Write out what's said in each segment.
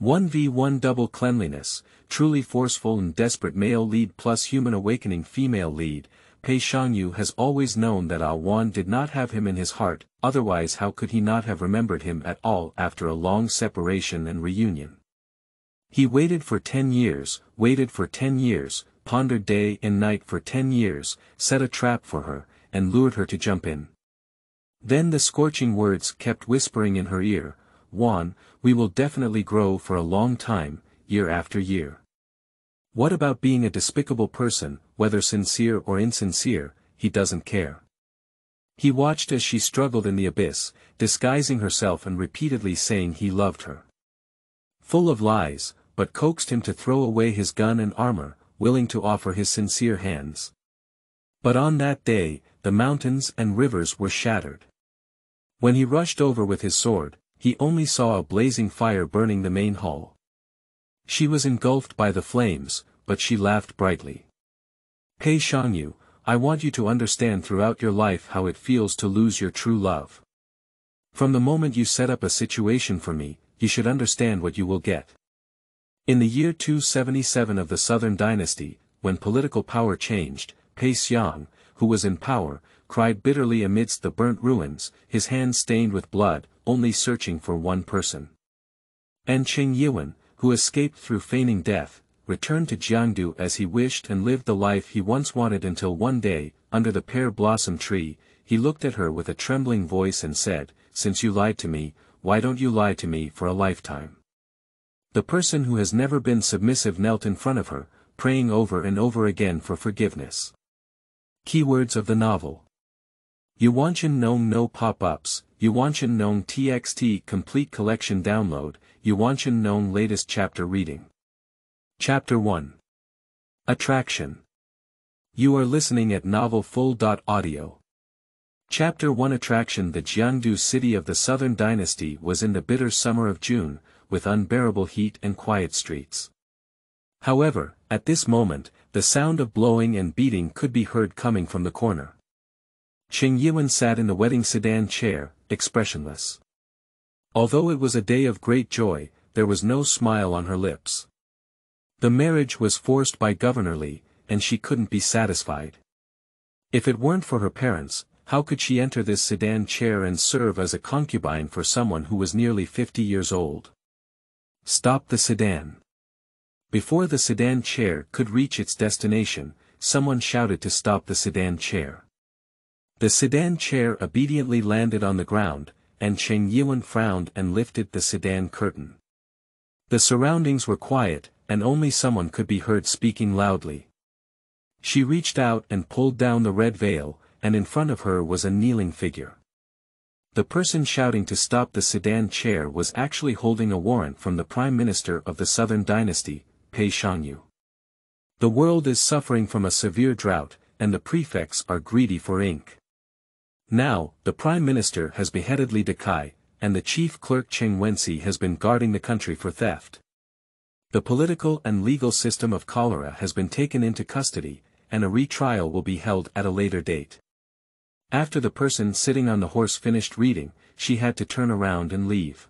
1v1 double cleanliness, truly forceful and desperate male lead plus human awakening female lead. Pei Shangyu has always known that Ah Wan did not have him in his heart, otherwise how could he not have remembered him at all after a long separation and reunion? He waited for 10 years, pondered day and night for 10 years, set a trap for her, and lured her to jump in. Then the scorching words kept whispering in her ear, "Wan, we will definitely grow for a long time, year after year. What about being a despicable person, whether sincere or insincere, he doesn't care." He watched as she struggled in the abyss, disguising herself and repeatedly saying he loved her. Full of lies, but coaxed him to throw away his gun and armor, willing to offer his sincere hands. But on that day, the mountains and rivers were shattered. When he rushed over with his sword, he only saw a blazing fire burning the main hall. She was engulfed by the flames, but she laughed brightly. "Pei Shangyu, I want you to understand throughout your life how it feels to lose your true love. From the moment you set up a situation for me, you should understand what you will get." In the year 277 of the Southern Dynasty, when political power changed, Pei Shangyu, who was in power, cried bitterly amidst the burnt ruins, his hands stained with blood, only searching for one person. And Yuan, who escaped through feigning death, returned to Jiangdu as he wished and lived the life he once wanted until one day, under the pear blossom tree, he looked at her with a trembling voice and said, "Since you lied to me, why don't you lie to me for a lifetime?" The person who has never been submissive knelt in front of her, praying over and over again for forgiveness. Keywords of the novel. Yuwanshan Nong no pop-ups, Yuwanshan Nong TXT complete collection download, Yuwanshan Nong latest chapter reading. Chapter 1. Attraction. You are listening at novelfull.audio. Chapter 1 Attraction. The Jiangdu city of the Southern Dynasty was in the bitter summer of June, with unbearable heat and quiet streets. However, at this moment, the sound of blowing and beating could be heard coming from the corner. Yuan sat in the wedding sedan chair, expressionless. Although it was a day of great joy, there was no smile on her lips. The marriage was forced by Governor Li, and she couldn't be satisfied. If it weren't for her parents, how could she enter this sedan chair and serve as a concubine for someone who was nearly 50 years old? Stop the sedan. Before the sedan chair could reach its destination, someone shouted to stop the sedan chair. The sedan chair obediently landed on the ground, and Yuan frowned and lifted the sedan curtain. The surroundings were quiet, and only someone could be heard speaking loudly. She reached out and pulled down the red veil, and in front of her was a kneeling figure. The person shouting to stop the sedan chair was actually holding a warrant from the Prime Minister of the Southern Dynasty, Pei Shangyu. The world is suffering from a severe drought, and the prefects are greedy for ink. Now, the Prime Minister has beheaded Li Decai, and the Chief Clerk Cheng Wensi has been guarding the country for theft. The political and legal system of cholera has been taken into custody, and a retrial will be held at a later date. After the person sitting on the horse finished reading, she had to turn around and leave.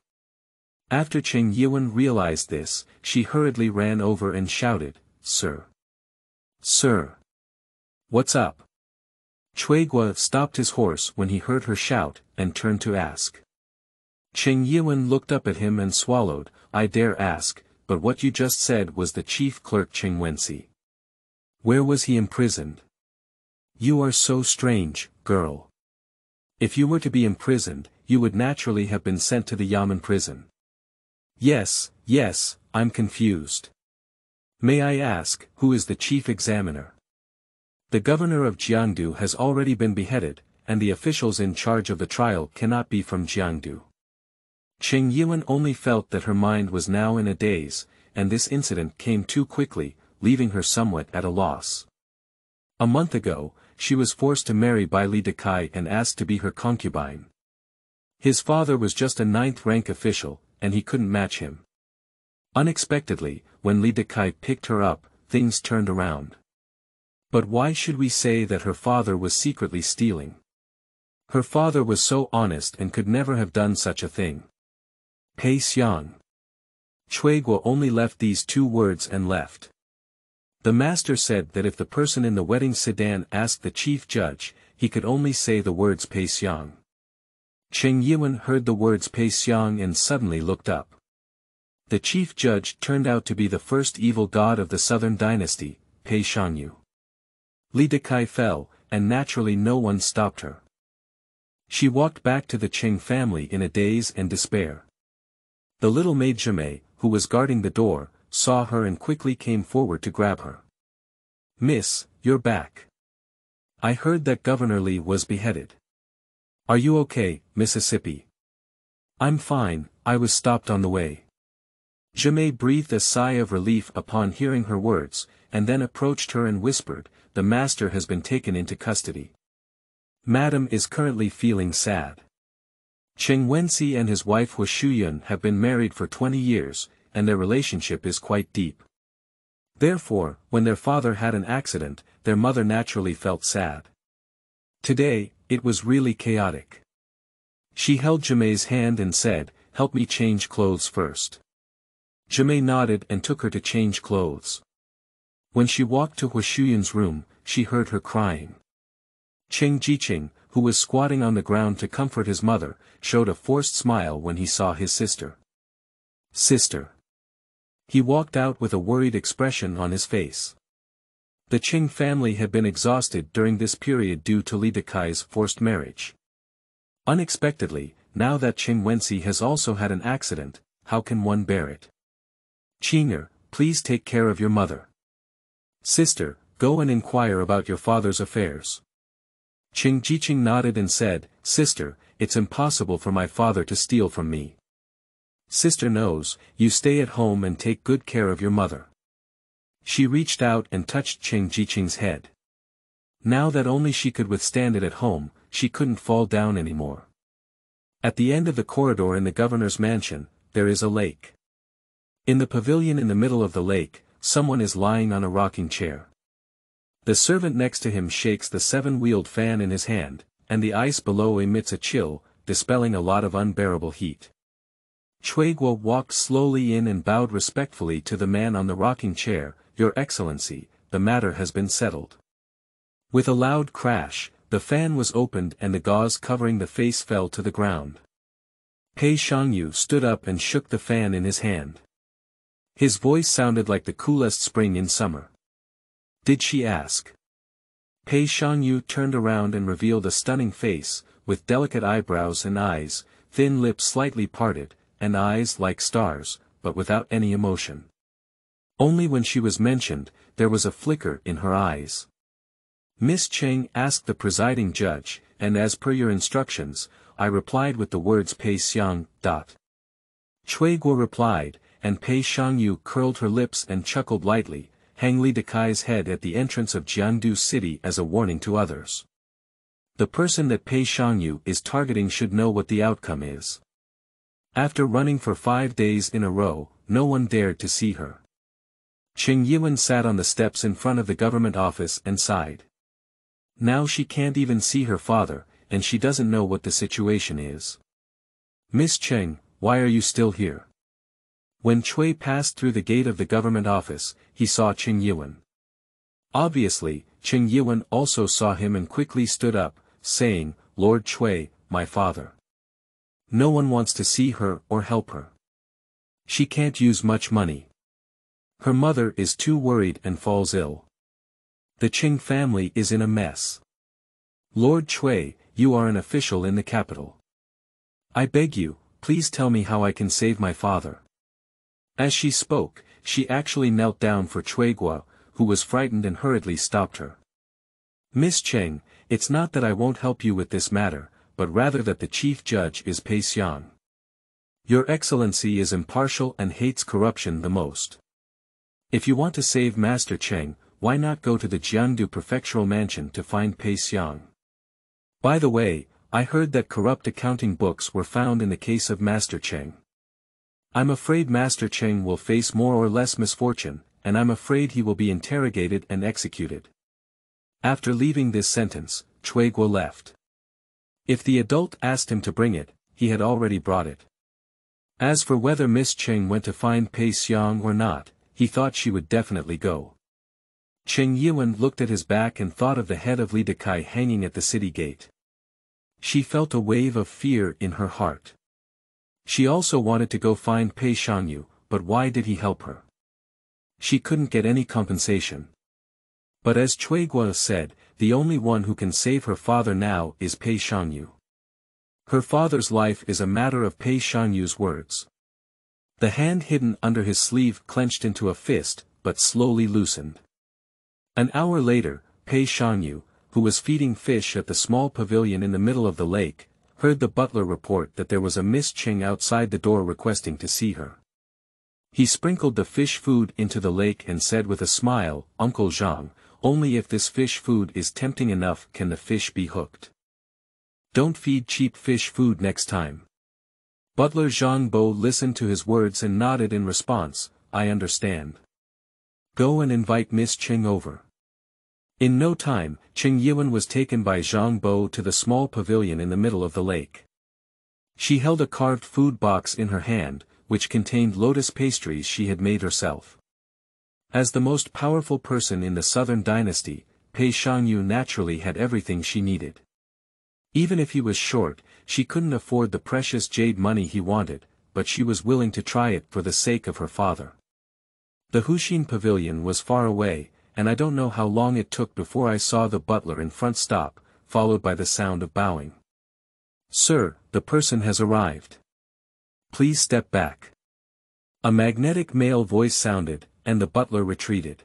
After Yuan realized this, she hurriedly ran over and shouted, "Sir! Sir! What's up?" Guo stopped his horse when he heard her shout, and turned to ask. Yuan looked up at him and swallowed. "I dare ask, but what you just said was the chief clerk Cheng Wensi. Where was he imprisoned?" "You are so strange, girl. If you were to be imprisoned, you would naturally have been sent to the Yamen prison." Yes, I'm confused. May I ask, who is the chief examiner?" "The governor of Jiangdu has already been beheaded, and the officials in charge of the trial cannot be from Jiangdu." Yuan only felt that her mind was now in a daze, and this incident came too quickly, leaving her somewhat at a loss. A month ago, she was forced to marry by Li Decai and asked to be her concubine. His father was just a 9th-rank official, and he couldn't match him. Unexpectedly, when Li Decai picked her up, things turned around. But why should we say that her father was secretly stealing? Her father was so honest and could never have done such a thing. Pei Xiang. Cui Guo only left these 2 words and left. The master said that if the person in the wedding sedan asked the chief judge, he could only say the words Pei Xiang. Cheng Yuan heard the words Pei Xiang and suddenly looked up. The chief judge turned out to be the first evil god of the southern dynasty, Pei Shangyu. Li Decai fell, and naturally no one stopped her. She walked back to the Cheng family in a daze and despair. The little maid Jade, who was guarding the door, saw her and quickly came forward to grab her. "Miss, you're back. I heard that Governor Li was beheaded. Are you okay, Mississippi?" "I'm fine, I was stopped on the way." Jade breathed a sigh of relief upon hearing her words, and then approached her and whispered, "The master has been taken into custody. Madam is currently feeling sad." Cheng Wenxi and his wife Hu Shuyun have been married for 20 years, and their relationship is quite deep. Therefore, when their father had an accident, their mother naturally felt sad. Today, it was really chaotic. She held Jade's hand and said, "Help me change clothes first." Jade nodded and took her to change clothes. When she walked to Hu Shuyun's room, she heard her crying. Cheng Jiqing, who was squatting on the ground to comfort his mother, showed a forced smile when he saw his sister. "Sister." He walked out with a worried expression on his face. The Cheng family had been exhausted during this period due to Li Decai's forced marriage. Unexpectedly, now that Cheng Wenxi has also had an accident, how can one bear it? "Qing'er, please take care of your mother. Sister, go and inquire about your father's affairs." Cheng Jiqing nodded and said, "Sister, it's impossible for my father to steal from me. Sister knows, you stay at home and take good care of your mother." She reached out and touched Cheng Jiqing's head. Now that only she could withstand it at home, she couldn't fall down anymore. At the end of the corridor in the governor's mansion, there is a lake. In the pavilion in the middle of the lake, someone is lying on a rocking chair. The servant next to him shakes the 7-wheeled fan in his hand, and the ice below emits a chill, dispelling a lot of unbearable heat. Cui Guo walked slowly in and bowed respectfully to the man on the rocking chair. "Your Excellency, the matter has been settled." With a loud crash, the fan was opened and the gauze covering the face fell to the ground. Pei Shangyu stood up and shook the fan in his hand. His voice sounded like the coolest spring in summer. "Did she ask?" Pei Shangyu turned around and revealed a stunning face, with delicate eyebrows and eyes, thin lips slightly parted, and eyes like stars, but without any emotion. Only when she was mentioned, there was a flicker in her eyes. "Miss Cheng asked the presiding judge, and as per your instructions, I replied with the words Pei Xiang. Cui Guo replied, and Pei Shangyu curled her lips and chuckled lightly, "Hang Li Decai's head at the entrance of Jiandu City as a warning to others. The person that Pei Shangyu is targeting should know what the outcome is." After running for 5 days in a row, no one dared to see her. Cheng Yuan sat on the steps in front of the government office and sighed. Now she can't even see her father, and she doesn't know what the situation is. "Miss Cheng, why are you still here?" When Cui passed through the gate of the government office, he saw Cheng Yuan. Obviously, Cheng Yuan also saw him and quickly stood up, saying, "Lord Cui, my father. No one wants to see her or help her. She can't use much money. Her mother is too worried and falls ill. The Cheng family is in a mess. Lord Cui, you are an official in the capital. I beg you, please tell me how I can save my father." As she spoke, she actually knelt down for Cui Guo, who was frightened and hurriedly stopped her. "Miss Cheng, it's not that I won't help you with this matter, but rather that the chief judge is Pei Xiang. Your Excellency is impartial and hates corruption the most. If you want to save Master Cheng, why not go to the Jiandu prefectural mansion to find Pei Xiang? By the way, I heard that corrupt accounting books were found in the case of Master Cheng. I'm afraid Master Cheng will face more or less misfortune, and I'm afraid he will be interrogated and executed." After leaving this sentence, Cui Guo left. If the adult asked him to bring it, he had already brought it. As for whether Miss Cheng went to find Pei Xiang or not, he thought she would definitely go. Cheng Yuan looked at his back and thought of the head of Li Dekai hanging at the city gate. She felt a wave of fear in her heart. She also wanted to go find Pei Shangyu, but why did he help her? She couldn't get any compensation. But as Cui Guo said, the only one who can save her father now is Pei Shangyu. Her father's life is a matter of Pei Shangyu's words. The hand hidden under his sleeve clenched into a fist, but slowly loosened. An hour later, Pei Shangyu, who was feeding fish at the small pavilion in the middle of the lake, heard the butler report that there was a Miss Cheng outside the door requesting to see her. He sprinkled the fish food into the lake and said with a smile, "Uncle Zhang, only if this fish food is tempting enough can the fish be hooked. Don't feed cheap fish food next time." Butler Zhang Bo listened to his words and nodded in response, "I understand. Go and invite Miss Cheng over." In no time, Cheng Yuan was taken by Zhang Bo to the small pavilion in the middle of the lake. She held a carved food box in her hand, which contained lotus pastries she had made herself. As the most powerful person in the southern dynasty, Pei Shangyu naturally had everything she needed. Even if he was short, she couldn't afford the precious jade money he wanted, but she was willing to try it for the sake of her father. The Huxin pavilion was far away, and I don't know how long it took before I saw the butler in front stop, followed by the sound of bowing. "Sir, the person has arrived. Please step back." A magnetic male voice sounded, and the butler retreated.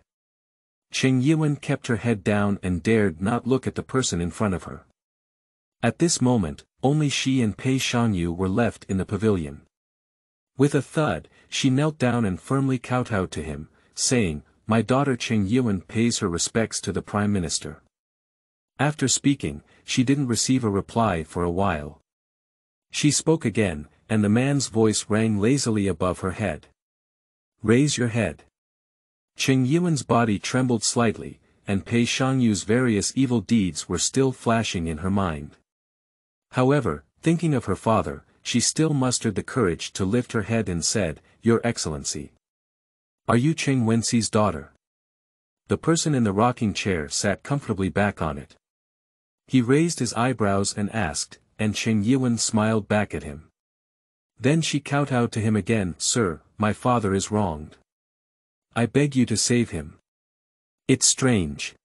Cheng Yuan kept her head down and dared not look at the person in front of her. At this moment, only she and Pei Shangyu were left in the pavilion. With a thud, she knelt down and firmly kowtowed to him, saying, "My daughter Cheng Yuan pays her respects to the Prime Minister." After speaking, she didn't receive a reply for a while. She spoke again, and the man's voice rang lazily above her head. "Raise your head." Cheng Yuan's body trembled slightly, and Pei Shangyu's various evil deeds were still flashing in her mind. However, thinking of her father, she still mustered the courage to lift her head and said, "Your Excellency. Are you Cheng Wenxi's daughter?" The person in the rocking chair sat comfortably back on it. He raised his eyebrows and asked, and Cheng Yuan smiled back at him. Then she kowtowed to him again, "Sir, my father is wronged. I beg you to save him. It's strange.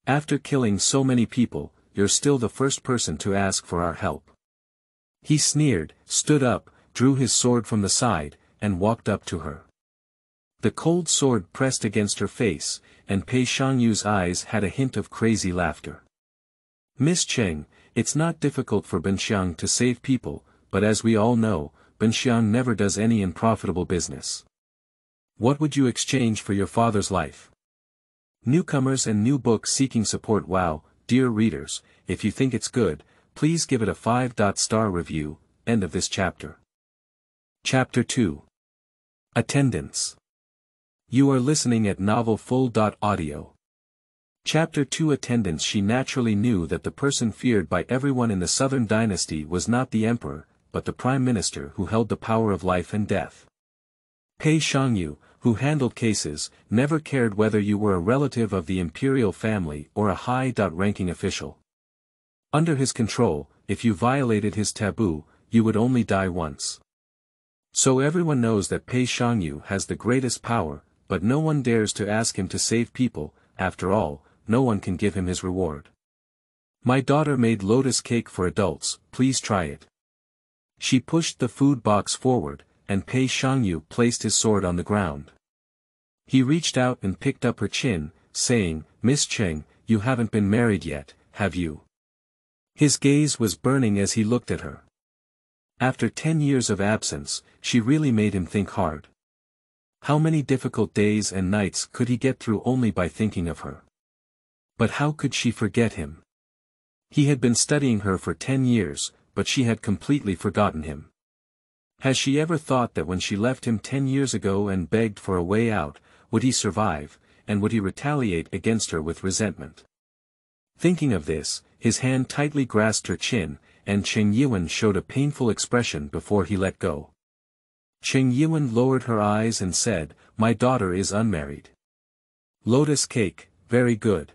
After killing so many people, you're still the first person to ask for our help." He sneered, stood up, drew his sword from the side, and walked up to her. The cold sword pressed against her face, and Pei Shangyu's eyes had a hint of crazy laughter. "Miss Cheng, it's not difficult for Benxiang to save people, but as we all know, Benxiang never does any unprofitable business. What would you exchange for your father's life?" Newcomers and new books seeking support. Wow, dear readers, if you think it's good, please give it a 5-star review. End of this chapter. Chapter 2. Attendance. You are listening at novelfull.audio. Chapter 2. Attendance. She naturally knew that the person feared by everyone in the southern dynasty was not the emperor, but the prime minister who held the power of life and death. Pei Shangyu, who handled cases, never cared whether you were a relative of the imperial family or a high-ranking official. Under his control, if you violated his taboo, you would only die once. So everyone knows that Pei Shangyu has the greatest power, but no one dares to ask him to save people. After all, no one can give him his reward. "My daughter made lotus cake for adults, please try it." She pushed the food box forward, and Pei Shangyu placed his sword on the ground. He reached out and picked up her chin, saying, "Miss Cheng, you haven't been married yet, have you?" His gaze was burning as he looked at her. After 10 years of absence, she really made him think hard. How many difficult days and nights could he get through only by thinking of her? But how could she forget him? He had been studying her for 10 years, but she had completely forgotten him. Has she ever thought that when she left him 10 years ago and begged for a way out, would he survive, and would he retaliate against her with resentment? Thinking of this, his hand tightly grasped her chin, and Cheng Yuan showed a painful expression before he let go. Cheng Yiwen lowered her eyes and said, "My daughter is unmarried." Lotus cake, very good.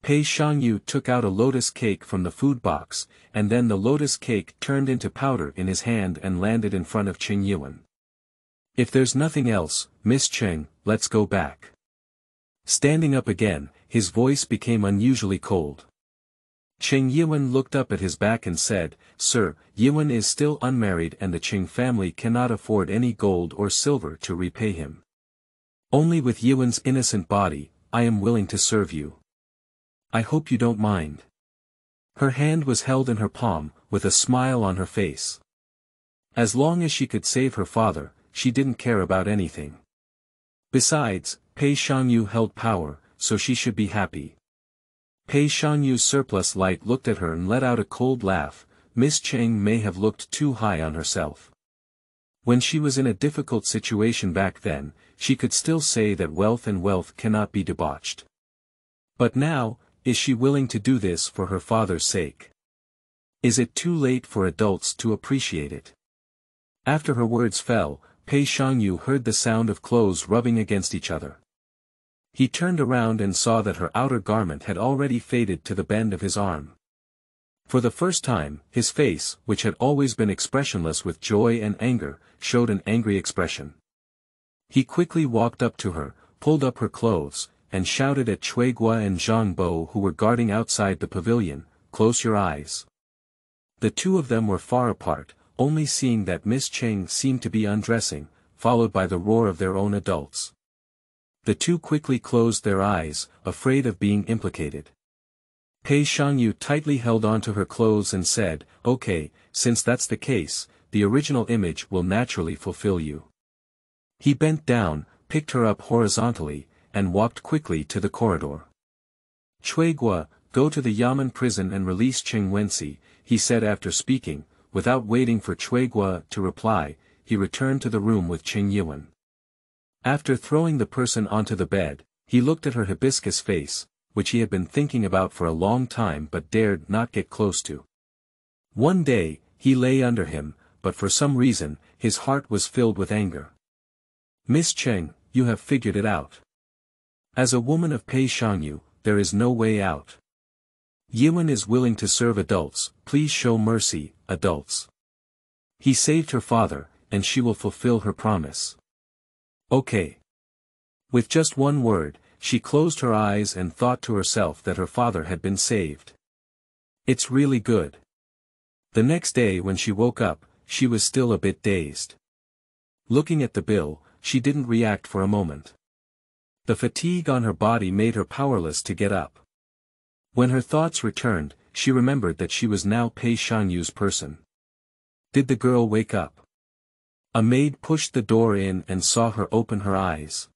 Pei Shangyu took out a lotus cake from the food box, and then the lotus cake turned into powder in his hand and landed in front of Cheng Yiwen. "If there's nothing else, Miss Cheng, let's go back." Standing up again, his voice became unusually cold. Cheng Yiwen looked up at his back and said, "Sir, Yiwen is still unmarried and the Cheng family cannot afford any gold or silver to repay him. Only with Yiwen's innocent body, I am willing to serve you. I hope you don't mind." Her hand was held in her palm, with a smile on her face. As long as she could save her father, she didn't care about anything. Besides, Pei Shangyu held power, so she should be happy. Pei Shangyu's surplus light looked at her and let out a cold laugh. Miss Cheng may have looked too high on herself. When she was in a difficult situation back then, she could still say that wealth cannot be debauched. But now, is she willing to do this for her father's sake? Is it too late for adults to appreciate it? After her words fell, Pei Shangyu heard the sound of clothes rubbing against each other. He turned around and saw that her outer garment had already faded to the bend of his arm. For the first time, his face, which had always been expressionless with joy and anger, showed an angry expression. He quickly walked up to her, pulled up her clothes, and shouted at Chuigua and Zhang Bo who were guarding outside the pavilion, "Close your eyes." The two of them were far apart, only seeing that Miss Cheng seemed to be undressing, followed by the roar of their own adults. The two quickly closed their eyes, afraid of being implicated. Pei Shangyu tightly held onto her clothes and said, "Okay, since that's the case, the original image will naturally fulfill you." He bent down, picked her up horizontally, and walked quickly to the corridor. "Chuigua, go to the Yamen prison and release Cheng Wensi," he said after speaking. Without waiting for Chuigua to reply, he returned to the room with Cheng Yiwen. After throwing the person onto the bed, he looked at her hibiscus face, which he had been thinking about for a long time but dared not get close to. One day, he lay under him, but for some reason, his heart was filled with anger. "Miss Cheng, you have figured it out. As a woman of Pei Shangyu, there is no way out. Yiwen is willing to serve adults, please show mercy, adults. He saved her father, and she will fulfill her promise. Okay." With just one word, she closed her eyes and thought to herself that her father had been saved. It's really good. The next day when she woke up, she was still a bit dazed. Looking at the bill, she didn't react for a moment. The fatigue on her body made her powerless to get up. When her thoughts returned, she remembered that she was now Pei Shangyu's person. Did the girl wake up? A maid pushed the door in and saw her open her eyes.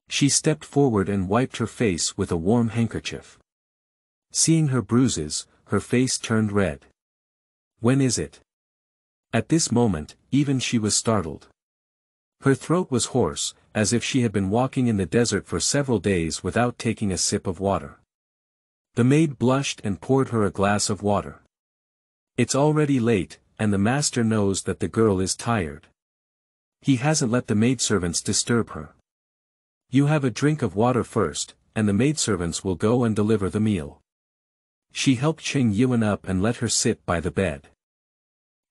She stepped forward and wiped her face with a warm handkerchief. Seeing her bruises, her face turned red. "When is it?" At this moment, even she was startled. Her throat was hoarse, as if she had been walking in the desert for several days without taking a sip of water. The maid blushed and poured her a glass of water. "It's already late, and the master knows that the girl is tired. He hasn't let the maidservants disturb her. You have a drink of water first, and the maidservants will go and deliver the meal." She helped Cheng Yiwen up and let her sit by the bed.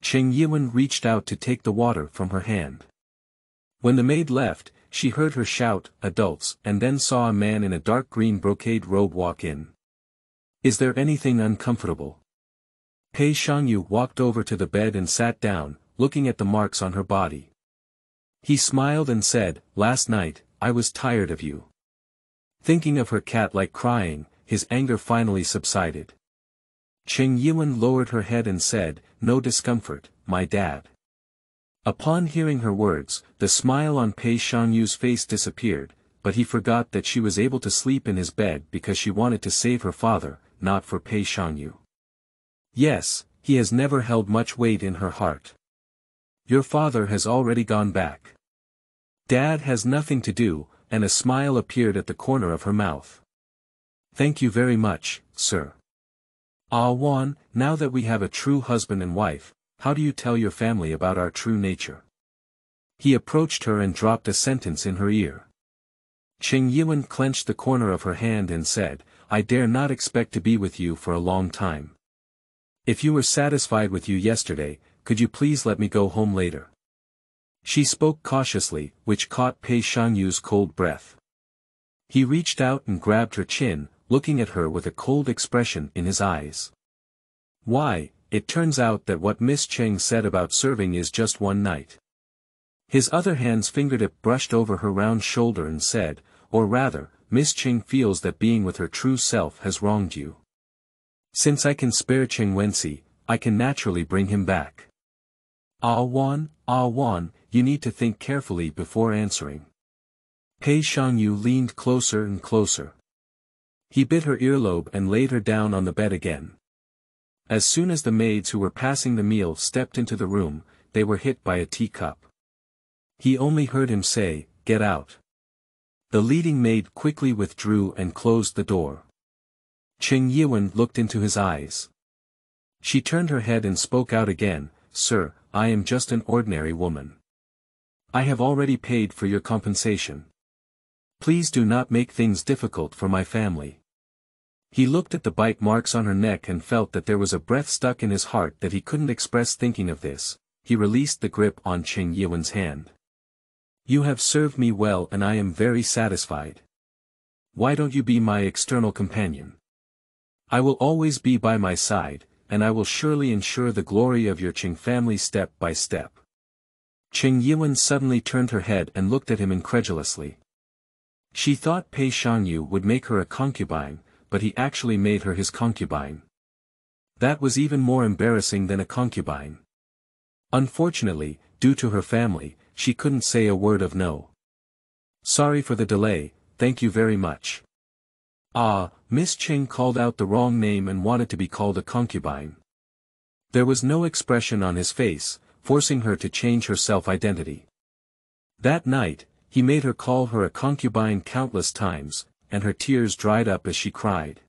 Cheng Yiwen reached out to take the water from her hand. When the maid left, she heard her shout, "Adults," and then saw a man in a dark green brocade robe walk in. "Is there anything uncomfortable?" Pei Shangyu walked over to the bed and sat down, looking at the marks on her body. He smiled and said, "Last night, I was tired of you." Thinking of her cat-like crying, his anger finally subsided. Cheng Yiwen lowered her head and said, "No discomfort, my dad." Upon hearing her words, the smile on Pei Shangyu's face disappeared, but he forgot that she was able to sleep in his bed because she wanted to save her father, not for Pei Shangyu. Yes, he has never held much weight in her heart. Your father has already gone back. Dad has nothing to do, and a smile appeared at the corner of her mouth. Thank you very much, sir. Ah Wan, now that we have a true husband and wife, how do you tell your family about our true nature? He approached her and dropped a sentence in her ear. Cheng Yuan clenched the corner of her hand and said, I dare not expect to be with you for a long time. If you were satisfied with you yesterday, could you please let me go home later? She spoke cautiously, which caught Pei Shangyu's cold breath. He reached out and grabbed her chin, looking at her with a cold expression in his eyes. Why, it turns out that what Miss Cheng said about serving is just one night. His other hand's fingertip brushed over her round shoulder and said, or rather, Miss Cheng feels that being with her true self has wronged you. Since I can spare Cheng Wensi, I can naturally bring him back. Ah Wan, you need to think carefully before answering. Pei Shangyu leaned closer and closer. He bit her earlobe and laid her down on the bed again. As soon as the maids who were passing the meal stepped into the room, they were hit by a teacup. He only heard him say, get out. The leading maid quickly withdrew and closed the door. Cheng Yuan looked into his eyes. She turned her head and spoke out again, Sir, I am just an ordinary woman. I have already paid for your compensation. Please do not make things difficult for my family. He looked at the bite marks on her neck and felt that there was a breath stuck in his heart that he couldn't express. Thinking of this, he released the grip on Cheng Yuan's hand. You have served me well and I am very satisfied. Why don't you be my external companion? I will always be by my side, and I will surely ensure the glory of your Cheng family step by step. Cheng Yuan suddenly turned her head and looked at him incredulously. She thought Pei Shangyu would make her a concubine, but he actually made her his concubine. That was even more embarrassing than a concubine. Unfortunately, due to her family, she couldn't say a word of no. Sorry for the delay, thank you very much. Ah, Miss Cheng called out the wrong name and wanted to be called a concubine. There was no expression on his face, forcing her to change her self-identity. That night, he made her call her a concubine countless times, and her tears dried up as she cried.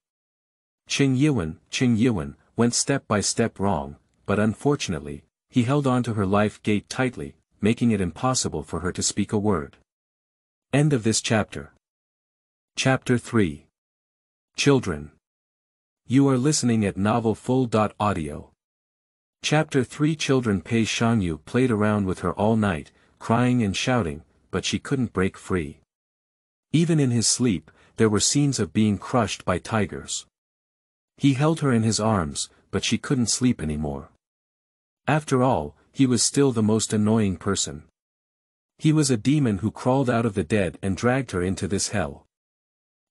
Cheng Yuan, went step by step wrong, but unfortunately, he held on to her life gate tightly, making it impossible for her to speak a word. End of this chapter. Chapter 3. Children. You are listening at novelfull.audio. Chapter 3. Children. Pei Shangyu played around with her all night, crying and shouting, but she couldn't break free. Even in his sleep, there were scenes of being crushed by tigers. He held her in his arms, but she couldn't sleep anymore. After all, he was still the most annoying person. He was a demon who crawled out of the dead and dragged her into this hell.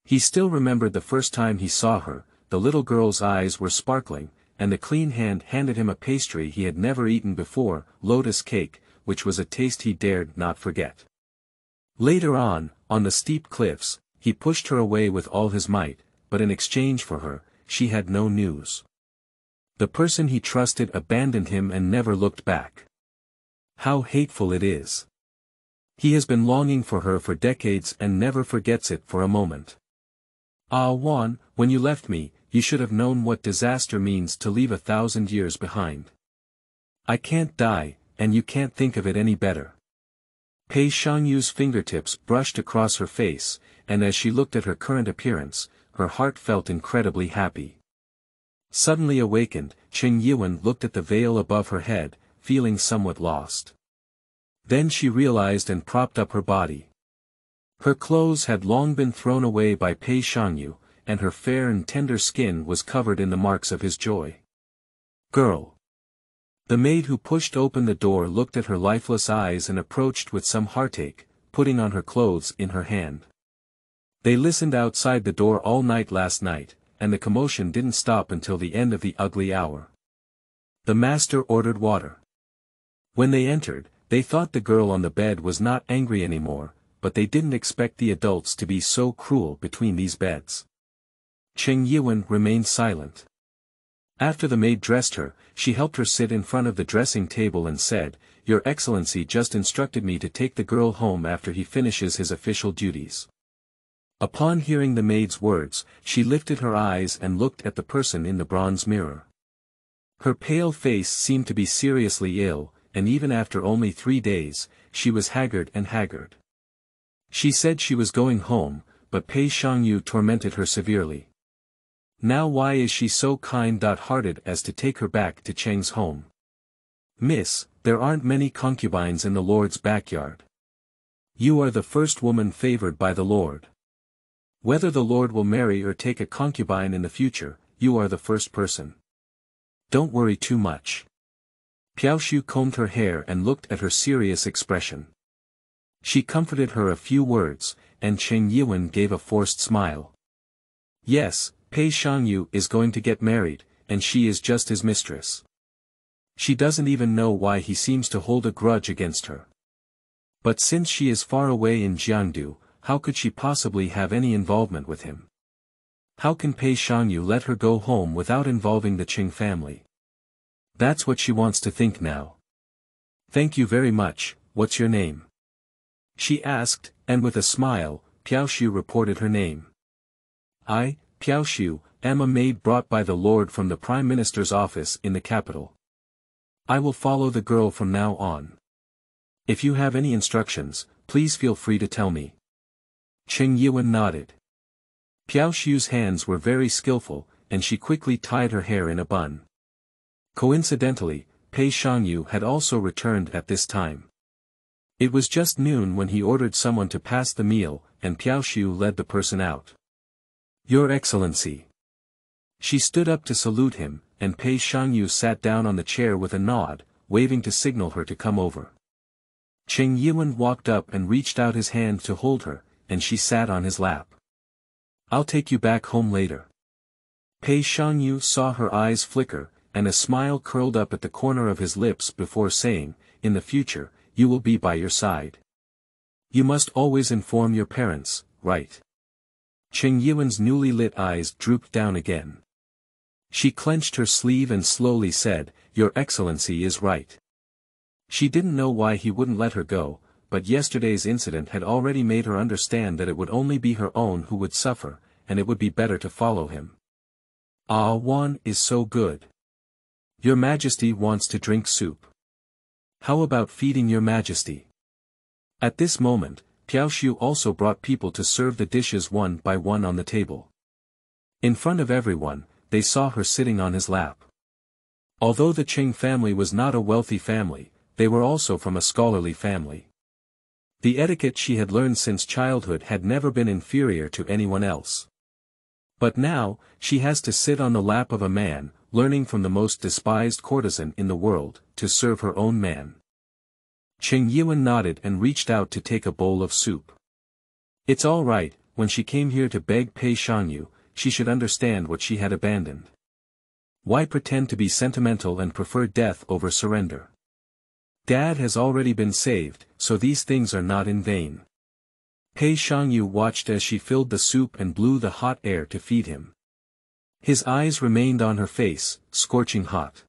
He still remembered the first time he saw her, the little girl's eyes were sparkling, and the clean hand handed him a pastry he had never eaten before, lotus cake, which was a taste he dared not forget. Later on the steep cliffs, he pushed her away with all his might, but in exchange for her, she had no news. The person he trusted abandoned him and never looked back. How hateful it is. He has been longing for her for decades and never forgets it for a moment. Ah Wan, when you left me, you should have known what disaster means to leave 1,000 years behind. I can't die, and you can't think of it any better. Pei Shangyu's fingertips brushed across her face, and as she looked at her current appearance, her heart felt incredibly happy. Suddenly awakened, Cheng Yuan looked at the veil above her head, feeling somewhat lost. Then she realized and propped up her body. Her clothes had long been thrown away by Pei Shangyu, and her fair and tender skin was covered in the marks of his joy. Girl. The maid who pushed open the door looked at her lifeless eyes and approached with some heartache, putting on her clothes in her hand. They listened outside the door all night last night, and the commotion didn't stop until the end of the ugly hour. The master ordered water. When they entered, they thought the girl on the bed was not angry anymore, but they didn't expect the adults to be so cruel between these beds. Cheng Yuan remained silent. After the maid dressed her, she helped her sit in front of the dressing table and said, Your Excellency just instructed me to take the girl home after he finishes his official duties. Upon hearing the maid's words, she lifted her eyes and looked at the person in the bronze mirror. Her pale face seemed to be seriously ill, and even after only 3 days, she was haggard and haggard. She said she was going home, but Pei Shangyu tormented her severely. Now why is she so kind-hearted as to take her back to Cheng's home? Miss, there aren't many concubines in the Lord's backyard. You are the first woman favored by the Lord. Whether the Lord will marry or take a concubine in the future, you are the first person. Don't worry too much. Piaoshu combed her hair and looked at her serious expression. She comforted her a few words, and Cheng Yiwen gave a forced smile. Yes, Pei Shangyu is going to get married, and she is just his mistress. She doesn't even know why he seems to hold a grudge against her. But since she is far away in Jiangdu, how could she possibly have any involvement with him? How can Pei Shangyu let her go home without involving the Qing family? That's what she wants to think now. Thank you very much, what's your name? She asked, and with a smile, Piaoshu reported her name. I, Piaoshu, am a maid brought by the Lord from the Prime Minister's office in the capital. I will follow the girl from now on. If you have any instructions, please feel free to tell me. Cheng Yiwen nodded. Piaoshu's hands were very skillful, and she quickly tied her hair in a bun. Coincidentally, Pei Shangyu had also returned at this time. It was just noon when he ordered someone to pass the meal, and Piaoshu led the person out. Your Excellency. She stood up to salute him, and Pei Shangyu sat down on the chair with a nod, waving to signal her to come over. Cheng Yiwen walked up and reached out his hand to hold her, and she sat on his lap. I'll take you back home later. Pei Shangyu saw her eyes flicker, and a smile curled up at the corner of his lips before saying, in the future, you will be by your side. You must always inform your parents, right? Cheng Yiwen's newly lit eyes drooped down again. She clenched her sleeve and slowly said, Your Excellency is right. She didn't know why he wouldn't let her go, but yesterday's incident had already made her understand that it would only be her own who would suffer, and it would be better to follow him. Ah Wan is so good. Your Majesty wants to drink soup. How about feeding your Majesty? At this moment, Piaoshu also brought people to serve the dishes one by one on the table. In front of everyone, they saw her sitting on his lap. Although the Qing family was not a wealthy family, they were also from a scholarly family. The etiquette she had learned since childhood had never been inferior to anyone else. But now, she has to sit on the lap of a man, learning from the most despised courtesan in the world, to serve her own man. Cheng Yiwen nodded and reached out to take a bowl of soup. It's all right, when she came here to beg Pei Shangyu, she should understand what she had abandoned. Why pretend to be sentimental and prefer death over surrender? Dad has already been saved, so these things are not in vain. Pei Shangyu watched as she filled the soup and blew the hot air to feed him. His eyes remained on her face, scorching hot.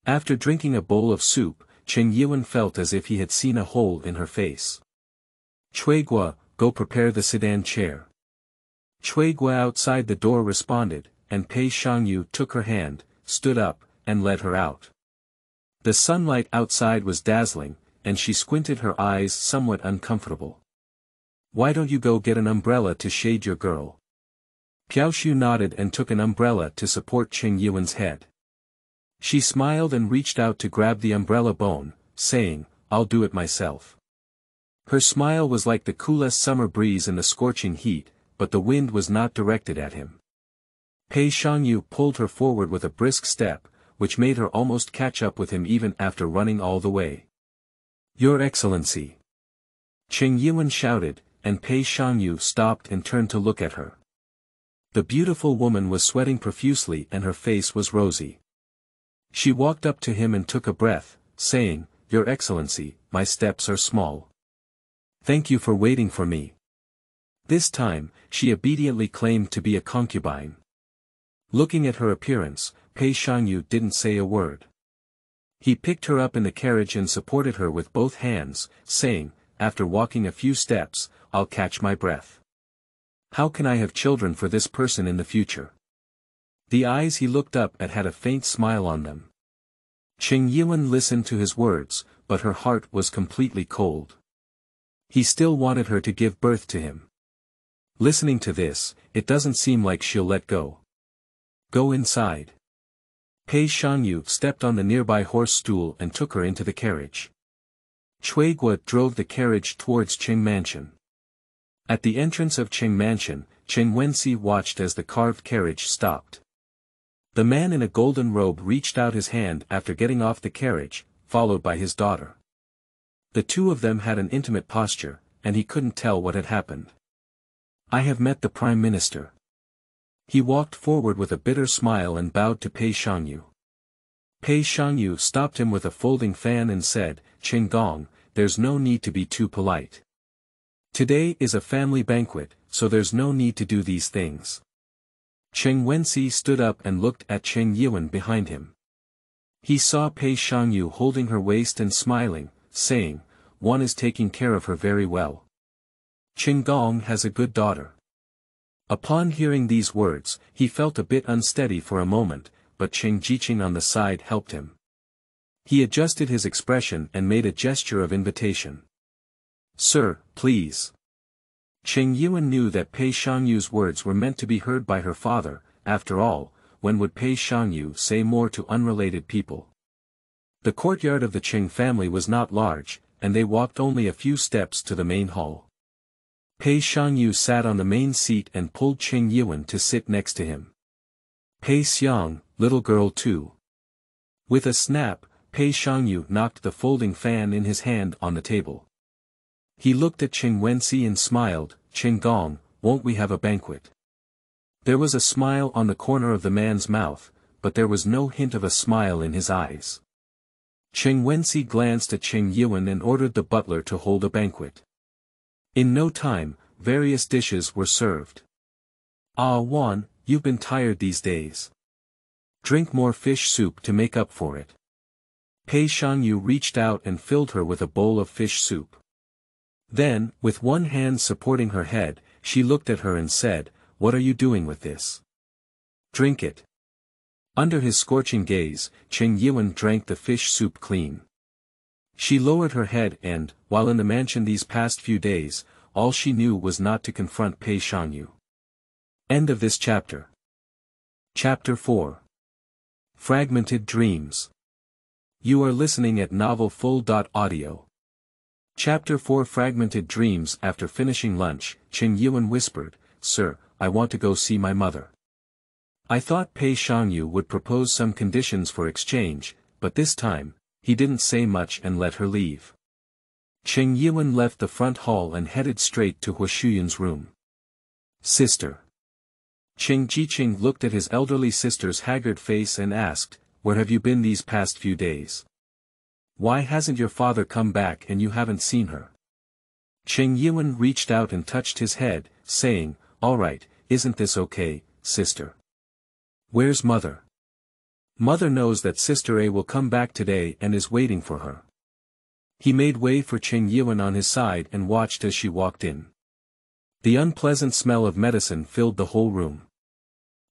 After drinking a bowl of soup, Cheng Yiwen felt as if he had seen a hole in her face. Chuigua, go prepare the sedan chair. Chuigua outside the door responded, and Pei Shangyu took her hand, stood up, and led her out. The sunlight outside was dazzling, and she squinted her eyes somewhat uncomfortable. Why don't you go get an umbrella to shade your girl? Piaoshu nodded and took an umbrella to support Cheng Yiwen's head. She smiled and reached out to grab the umbrella bone, saying, I'll do it myself. Her smile was like the coolest summer breeze in the scorching heat, but the wind was not directed at him. Pei Shangyu pulled her forward with a brisk step, which made her almost catch up with him even after running all the way. Your Excellency! Cheng Yiwen shouted, and Pei Shangyu stopped and turned to look at her. The beautiful woman was sweating profusely and her face was rosy. She walked up to him and took a breath, saying, Your Excellency, my steps are small. Thank you for waiting for me. This time, she obediently claimed to be a concubine. Looking at her appearance, Pei Shangyu didn't say a word. He picked her up in the carriage and supported her with both hands, saying, after walking a few steps, I'll catch my breath. How can I have children for this person in the future? The eyes he looked up at had a faint smile on them. Cheng Yiwen listened to his words, but her heart was completely cold. He still wanted her to give birth to him. Listening to this, it doesn't seem like she'll let go. Go inside. Pei Shangyu stepped on the nearby horse stool and took her into the carriage. Cui Gua drove the carriage towards Qing Mansion. At the entrance of Qing Mansion, Qing Wenxi watched as the carved carriage stopped. The man in a golden robe reached out his hand after getting off the carriage, followed by his daughter. The two of them had an intimate posture, and he couldn't tell what had happened. I have met the Prime Minister. He walked forward with a bitter smile and bowed to Pei Shangyu. Pei Shangyu stopped him with a folding fan and said, Qing Gong, there's no need to be too polite. Today is a family banquet, so there's no need to do these things. Qing Wenxi stood up and looked at Qing Yuan behind him. He saw Pei Shangyu holding her waist and smiling, saying, one is taking care of her very well. Qing Gong has a good daughter. Upon hearing these words, he felt a bit unsteady for a moment, but Qing Jiqing on the side helped him. He adjusted his expression and made a gesture of invitation. Sir, please. Qing Yuan knew that Pei Shangyu's words were meant to be heard by her father. After all, when would Pei Shangyu say more to unrelated people? The courtyard of the Qing family was not large, and they walked only a few steps to the main hall. Pei Shangyu sat on the main seat and pulled Qing Yuan to sit next to him. Pei Xiang, little girl too. With a snap, Pei Shangyu knocked the folding fan in his hand on the table. He looked at Qing Wenxi and smiled, Qing Gong, won't we have a banquet? There was a smile on the corner of the man's mouth, but there was no hint of a smile in his eyes. Qing Wenxi glanced at Qing Yuan and ordered the butler to hold a banquet. In no time, various dishes were served. Ah Wan, you've been tired these days. Drink more fish soup to make up for it. Pei Shangyu reached out and filled her with a bowl of fish soup. Then, with one hand supporting her head, she looked at her and said, what are you doing with this? Drink it. Under his scorching gaze, Qing Yuan drank the fish soup clean. She lowered her head and, while in the mansion these past few days, all she knew was not to confront Pei Shangyu. End of this chapter. Chapter 4. Fragmented Dreams. You are listening at novelfull.audio. Chapter 4 Fragmented Dreams. After finishing lunch, Qing Yuan whispered, Sir, I want to go see my mother. I thought Pei Shangyu would propose some conditions for exchange, but this time, he didn't say much and let her leave. Qing Yuan left the front hall and headed straight to Hua Shuyun's room. Sister. Qing Jiqing looked at his elderly sister's haggard face and asked, where have you been these past few days? Why hasn't your father come back and you haven't seen her? Qing Yuan reached out and touched his head, saying, all right, isn't this okay, sister? Where's mother? Mother knows that Sister A will come back today and is waiting for her. He made way for Qing Yuan on his side and watched as she walked in. The unpleasant smell of medicine filled the whole room.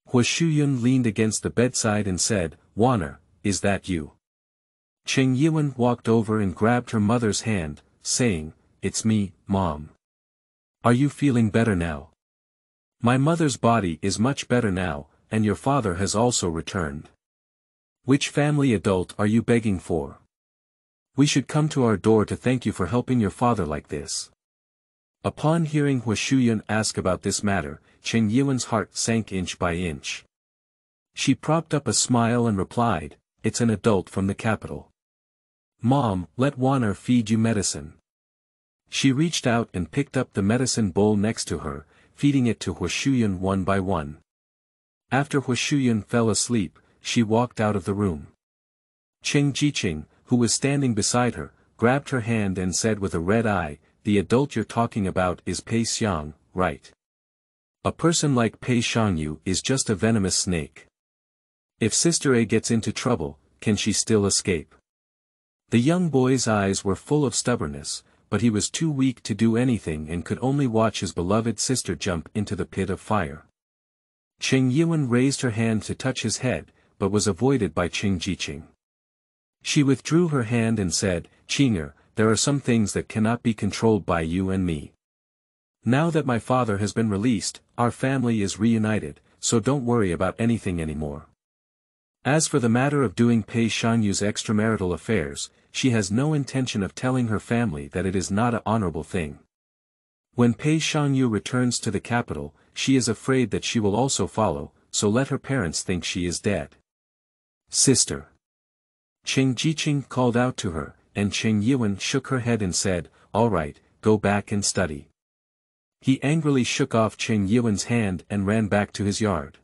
Hua Shuyun leaned against the bedside and said, Wanner, is that you? Qing Yuan walked over and grabbed her mother's hand, saying, it's me, Mom. Are you feeling better now? My mother's body is much better now, and your father has also returned. Which family adult are you begging for? We should come to our door to thank you for helping your father like this. Upon hearing Hua Shuyun ask about this matter, Qing Yuan's heart sank inch by inch. She propped up a smile and replied, it's an adult from the capital. Mom, let Wanner feed you medicine. She reached out and picked up the medicine bowl next to her, feeding it to Hua Shuyun one by one. After Hua Shuyun fell asleep, she walked out of the room. Qing Jiqing, who was standing beside her, grabbed her hand and said with a red eye, the adult you're talking about is Pei Xiang, right? A person like Pei Shangyu is just a venomous snake. If Sister A gets into trouble, can she still escape? The young boy's eyes were full of stubbornness, but he was too weak to do anything and could only watch his beloved sister jump into the pit of fire. Qing Yuan raised her hand to touch his head, but was avoided by Qing Jiqing. She withdrew her hand and said, Chinger, there are some things that cannot be controlled by you and me. Now that my father has been released, our family is reunited, so don't worry about anything anymore. As for the matter of doing Pei Shangyu's extramarital affairs, she has no intention of telling her family that it is not an honorable thing. When Pei Shangyu returns to the capital, she is afraid that she will also follow, so let her parents think she is dead. Sister. Cheng Jiqing called out to her, and Cheng Yuan shook her head and said, "All right, go back and study." He angrily shook off Cheng Yuan's hand and ran back to his yard.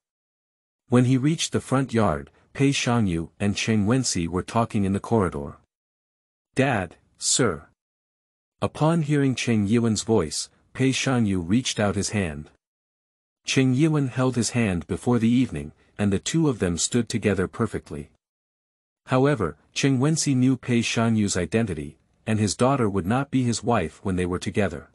When he reached the front yard, Pei Shangyu and Cheng Wenxi were talking in the corridor. "Dad, sir." Upon hearing Cheng Yuan's voice, Pei Shangyu reached out his hand. Cheng Yuan held his hand before the evening, and the two of them stood together perfectly. However, Cheng Wenxi knew Pei Shangyu's identity, and his daughter would not be his wife when they were together.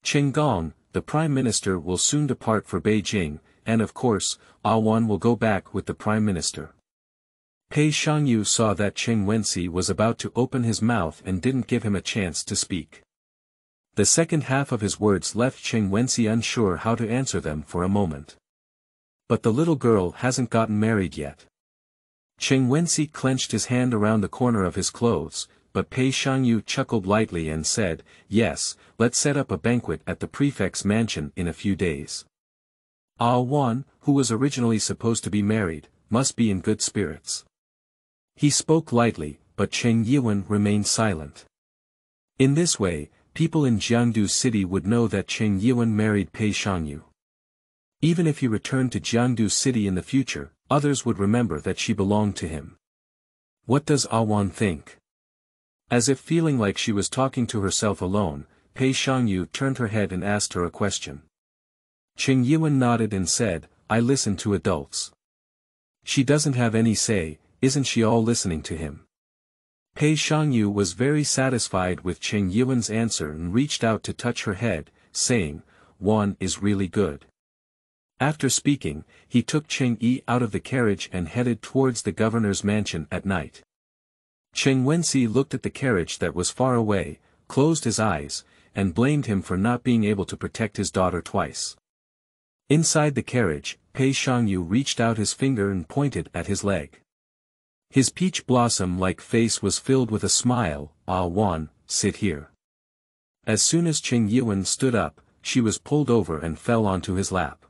Cheng Gong, the Prime Minister, will soon depart for Beijing, and of course, Ah Wan will go back with the Prime Minister. Pei Shangyu saw that Cheng Wenxi was about to open his mouth and didn't give him a chance to speak. The second half of his words left Cheng Wenxi unsure how to answer them for a moment. But the little girl hasn't gotten married yet. Cheng Wenxi clenched his hand around the corner of his clothes, but Pei Shangyu chuckled lightly and said, "Yes, let's set up a banquet at the prefect's mansion in a few days." Ah Wan, who was originally supposed to be married, must be in good spirits. He spoke lightly, but Cheng Yuan remained silent. In this way, people in Jiangdu City would know that Cheng Yuan married Pei Shangyu. Even if he returned to Jiangdu City in the future, others would remember that she belonged to him. What does Ah Wan think? As if feeling like she was talking to herself alone, Pei Shangyu turned her head and asked her a question. Cheng Yuan nodded and said, "I listen to adults. She doesn't have any say, isn't she all listening to him?" Pei Shangyu was very satisfied with Cheng Yuan's answer and reached out to touch her head, saying, "Wan is really good." After speaking, he took Cheng Yi out of the carriage and headed towards the governor's mansion at night. Cheng Wenxi looked at the carriage that was far away, closed his eyes, and blamed him for not being able to protect his daughter twice. Inside the carriage, Pei Shangyu reached out his finger and pointed at his leg. His peach blossom-like face was filled with a smile. "Ah Wan, sit here." As soon as Cheng Yuan stood up, she was pulled over and fell onto his lap.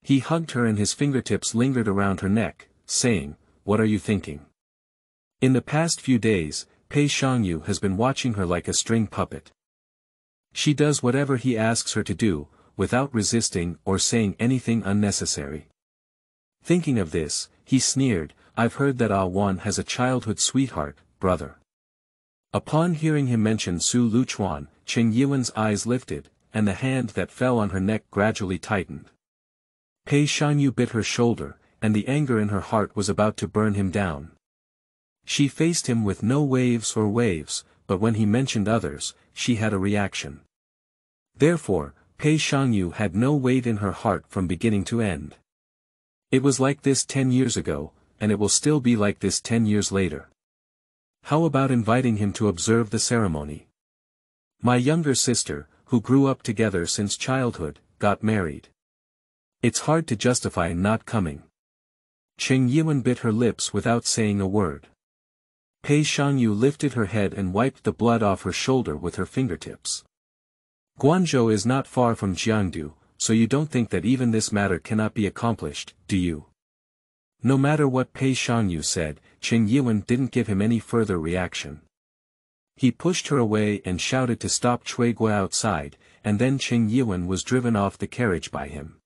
He hugged her and his fingertips lingered around her neck, saying, "What are you thinking?" In the past few days, Pei Shangyu has been watching her like a string puppet. She does whatever he asks her to do, without resisting or saying anything unnecessary. Thinking of this, he sneered, "I've heard that Ah Wan has a childhood sweetheart, brother." Upon hearing him mention Su Luchuan, Cheng Yuan's eyes lifted, and the hand that fell on her neck gradually tightened. Pei Shangyu bit her shoulder, and the anger in her heart was about to burn him down. She faced him with no waves, but when he mentioned others, she had a reaction. Therefore, Pei Shangyu had no weight in her heart from beginning to end. It was like this 10 years ago, and it will still be like this 10 years later. How about inviting him to observe the ceremony? My younger sister, who grew up together since childhood, got married. It's hard to justify not coming. Cheng Yuan bit her lips without saying a word. Pei Shangyu lifted her head and wiped the blood off her shoulder with her fingertips. Guangzhou is not far from Jiangdu, so you don't think that even this matter cannot be accomplished, do you? No matter what Pei Shangyu said, Cheng Yuan didn't give him any further reaction. He pushed her away and shouted to stop Cui Gui outside, and then Cheng Yuan was driven off the carriage by him.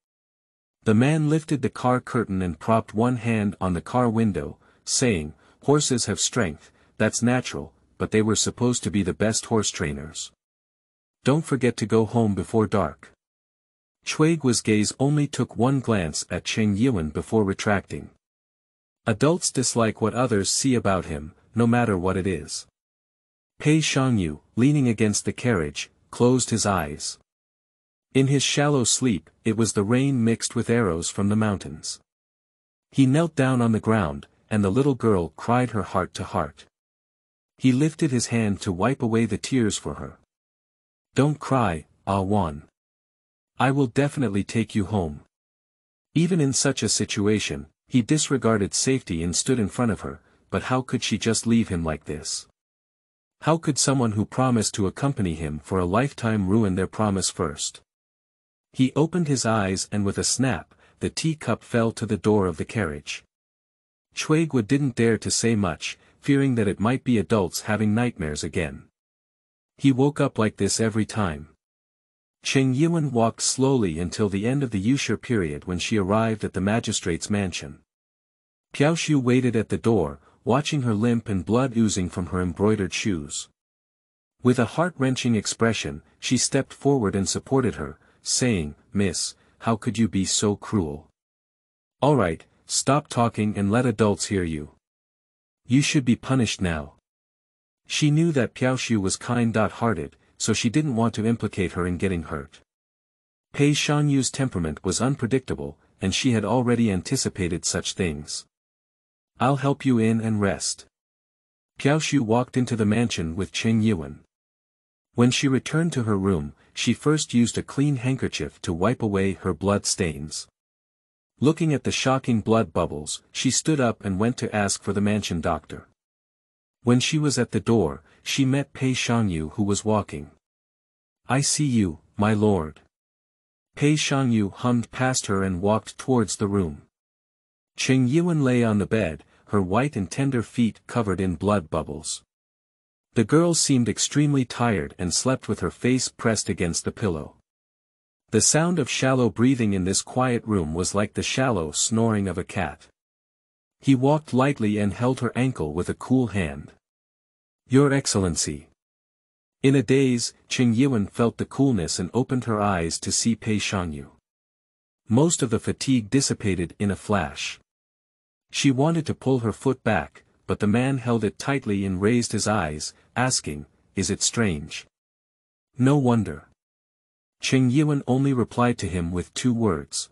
The man lifted the car curtain and propped one hand on the car window, saying, "Horses have strength, that's natural, but they were supposed to be the best horse trainers. Don't forget to go home before dark." Cui Gui's gaze only took one glance at Cheng Yuan before retracting. Adults dislike what others see about him, no matter what it is. Pei Shangyu, leaning against the carriage, closed his eyes. In his shallow sleep, it was the rain mixed with arrows from the mountains. He knelt down on the ground, and the little girl cried her heart to heart. He lifted his hand to wipe away the tears for her. Don't cry, Ah Wan. I will definitely take you home. Even in such a situation, he disregarded safety and stood in front of her, but how could she just leave him like this? How could someone who promised to accompany him for a lifetime ruin their promise first? He opened his eyes and with a snap, the teacup fell to the door of the carriage. Chuegwa didn't dare to say much, fearing that it might be adults having nightmares again. He woke up like this every time. Cheng Yuan walked slowly until the end of the Yushur period when she arrived at the magistrate's mansion. Piaoshu waited at the door, watching her limp and blood oozing from her embroidered shoes. With a heart-wrenching expression, she stepped forward and supported her, saying, "Miss, how could you be so cruel? All right, stop talking and let adults hear you. You should be punished now." She knew that Piaoshu was kind-hearted, so she didn't want to implicate her in getting hurt. Pei Shangyu's temperament was unpredictable, and she had already anticipated such things. "I'll help you in and rest." Piaoshu walked into the mansion with Cheng Yuan. When she returned to her room, she first used a clean handkerchief to wipe away her blood stains. Looking at the shocking blood bubbles, she stood up and went to ask for the mansion doctor. When she was at the door, she met Pei Shangyu who was walking. "I see you, my lord." Pei Shangyu hummed past her and walked towards the room. Cheng Yuan lay on the bed, her white and tender feet covered in blood bubbles. The girl seemed extremely tired and slept with her face pressed against the pillow. The sound of shallow breathing in this quiet room was like the shallow snoring of a cat. He walked lightly and held her ankle with a cool hand. "Your Excellency." In a daze, Cheng Yuan felt the coolness and opened her eyes to see Pei Shangyu. Most of the fatigue dissipated in a flash. She wanted to pull her foot back, but the man held it tightly and raised his eyes, asking, "Is it strange?" "No wonder." Cheng Yuan only replied to him with 2 words.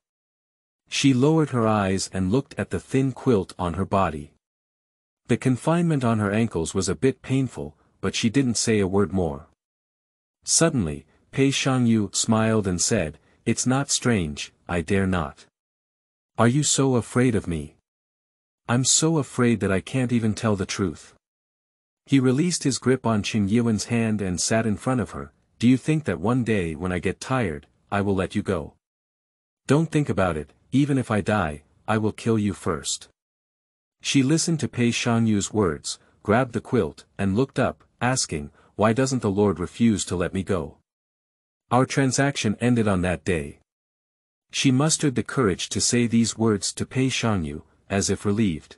She lowered her eyes and looked at the thin quilt on her body. The confinement on her ankles was a bit painful, but she didn't say a word more. Suddenly, Pei Shangyu smiled and said, "It's not strange, I dare not." "Are you so afraid of me?" "I'm so afraid that I can't even tell the truth." He released his grip on Cheng Yuan's hand and sat in front of her. "Do you think that one day when I get tired, I will let you go? Don't think about it, even if I die, I will kill you first." She listened to Pei Shangyu's words, grabbed the quilt, and looked up, asking, "Why doesn't the Lord refuse to let me go?" Our transaction ended on that day. She mustered the courage to say these words to Pei Shangyu, as if relieved.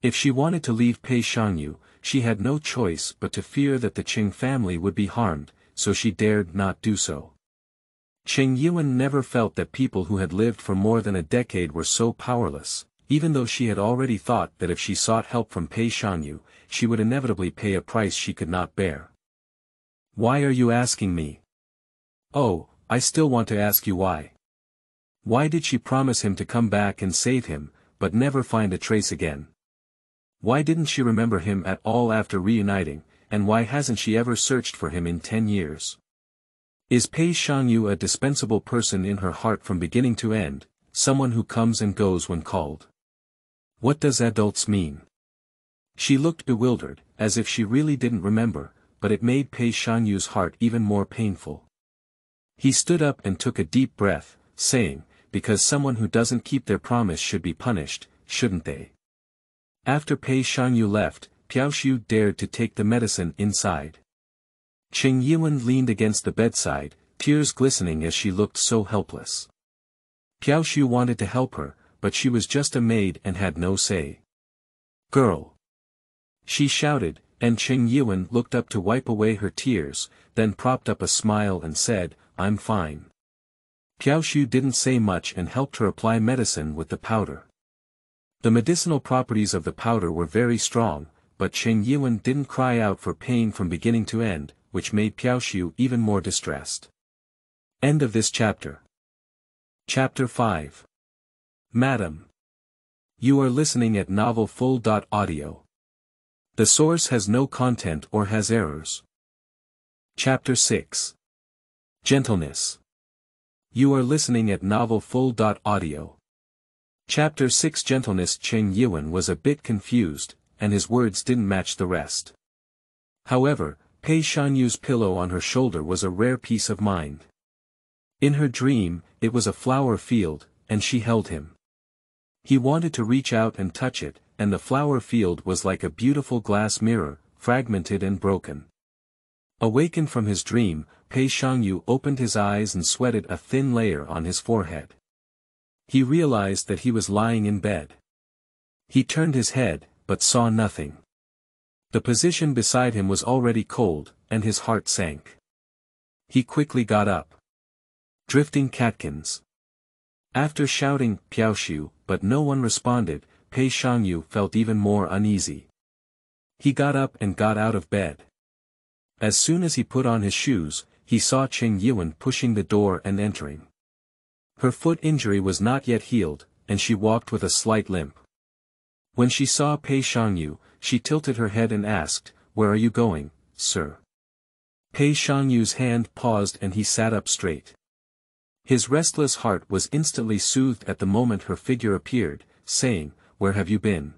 If she wanted to leave Pei Shangyu, she had no choice but to fear that the Qing family would be harmed, so she dared not do so. Cheng Yuan never felt that people who had lived for more than a decade were so powerless, even though she had already thought that if she sought help from Pei Shangyu, she would inevitably pay a price she could not bear. "Why are you asking me?" "Oh, I still want to ask you why. Why did she promise him to come back and save him, but never find a trace again? Why didn't she remember him at all after reuniting, and why hasn't she ever searched for him in 10 years? Is Pei Shangyu a dispensable person in her heart from beginning to end, someone who comes and goes when called? What does adults mean?" She looked bewildered, as if she really didn't remember, but it made Pei Shangyu's heart even more painful. He stood up and took a deep breath, saying, "Because someone who doesn't keep their promise should be punished, shouldn't they?" After Pei Shangyu left, Piaoshu dared to take the medicine inside. Cheng Yuan leaned against the bedside, tears glistening as she looked so helpless. Piaoshu wanted to help her, but she was just a maid and had no say. "Girl!" she shouted, and Cheng Yuan looked up to wipe away her tears, then propped up a smile and said, "I'm fine." Piaoshu didn't say much and helped her apply medicine with the powder. The medicinal properties of the powder were very strong, but Cheng Yuan didn't cry out for pain from beginning to end, which made Piaoshu even more distressed. End of this chapter. Chapter 5. Madam. You are listening at novelfull.audio. The source has no content or has errors. Chapter 6. Gentleness. You are listening at novelfull.audio. Chapter 6. Gentleness. Cheng Yuan was a bit confused, and his words didn't match the rest. However, Pei Shangyu's pillow on her shoulder was a rare peace of mind. In her dream, it was a flower field, and she held him. He wanted to reach out and touch it, and the flower field was like a beautiful glass mirror, fragmented and broken. Awakened from his dream, Pei Shangyu opened his eyes and sweated a thin layer on his forehead. He realized that he was lying in bed. He turned his head, but saw nothing. The position beside him was already cold, and his heart sank. He quickly got up. Drifting catkins. After shouting, "Piaoshu," but no one responded, Pei Shangyu felt even more uneasy. He got up and got out of bed. As soon as he put on his shoes, he saw Cheng Yuan pushing the door and entering. Her foot injury was not yet healed, and she walked with a slight limp. When she saw Pei Shangyu, she tilted her head and asked, "Where are you going, sir?" Pei Shangyu's hand paused and he sat up straight. His restless heart was instantly soothed at the moment her figure appeared, saying, "Where have you been?"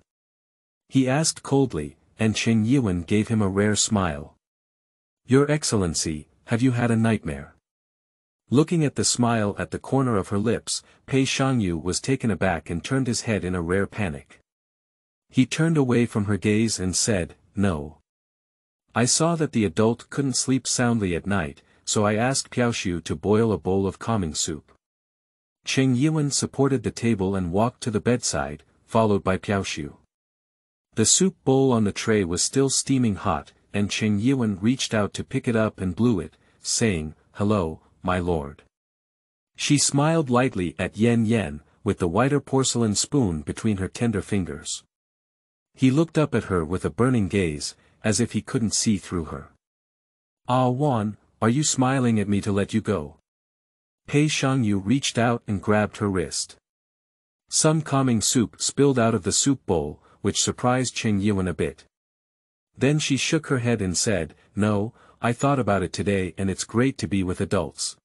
He asked coldly, and Cheng Yuan gave him a rare smile. "Your Excellency, have you had a nightmare?" Looking at the smile at the corner of her lips, Pei Shangyu was taken aback and turned his head in a rare panic. He turned away from her gaze and said, "No. I saw that the adult couldn't sleep soundly at night, so I asked Piaoshu to boil a bowl of calming soup." Cheng Yuan supported the table and walked to the bedside, followed by Piaoshu. The soup bowl on the tray was still steaming hot, and Cheng Yuan reached out to pick it up and blew it, saying, "Hello, my lord." She smiled lightly at Yen Yen, with the whiter porcelain spoon between her tender fingers. He looked up at her with a burning gaze, as if he couldn't see through her. "Ah Wan, are you smiling at me to let you go?" Pei Shangyu reached out and grabbed her wrist. Some calming soup spilled out of the soup bowl, which surprised Cheng Yuan a bit. Then she shook her head and said, "No, I thought about it today and it's great to be with adults.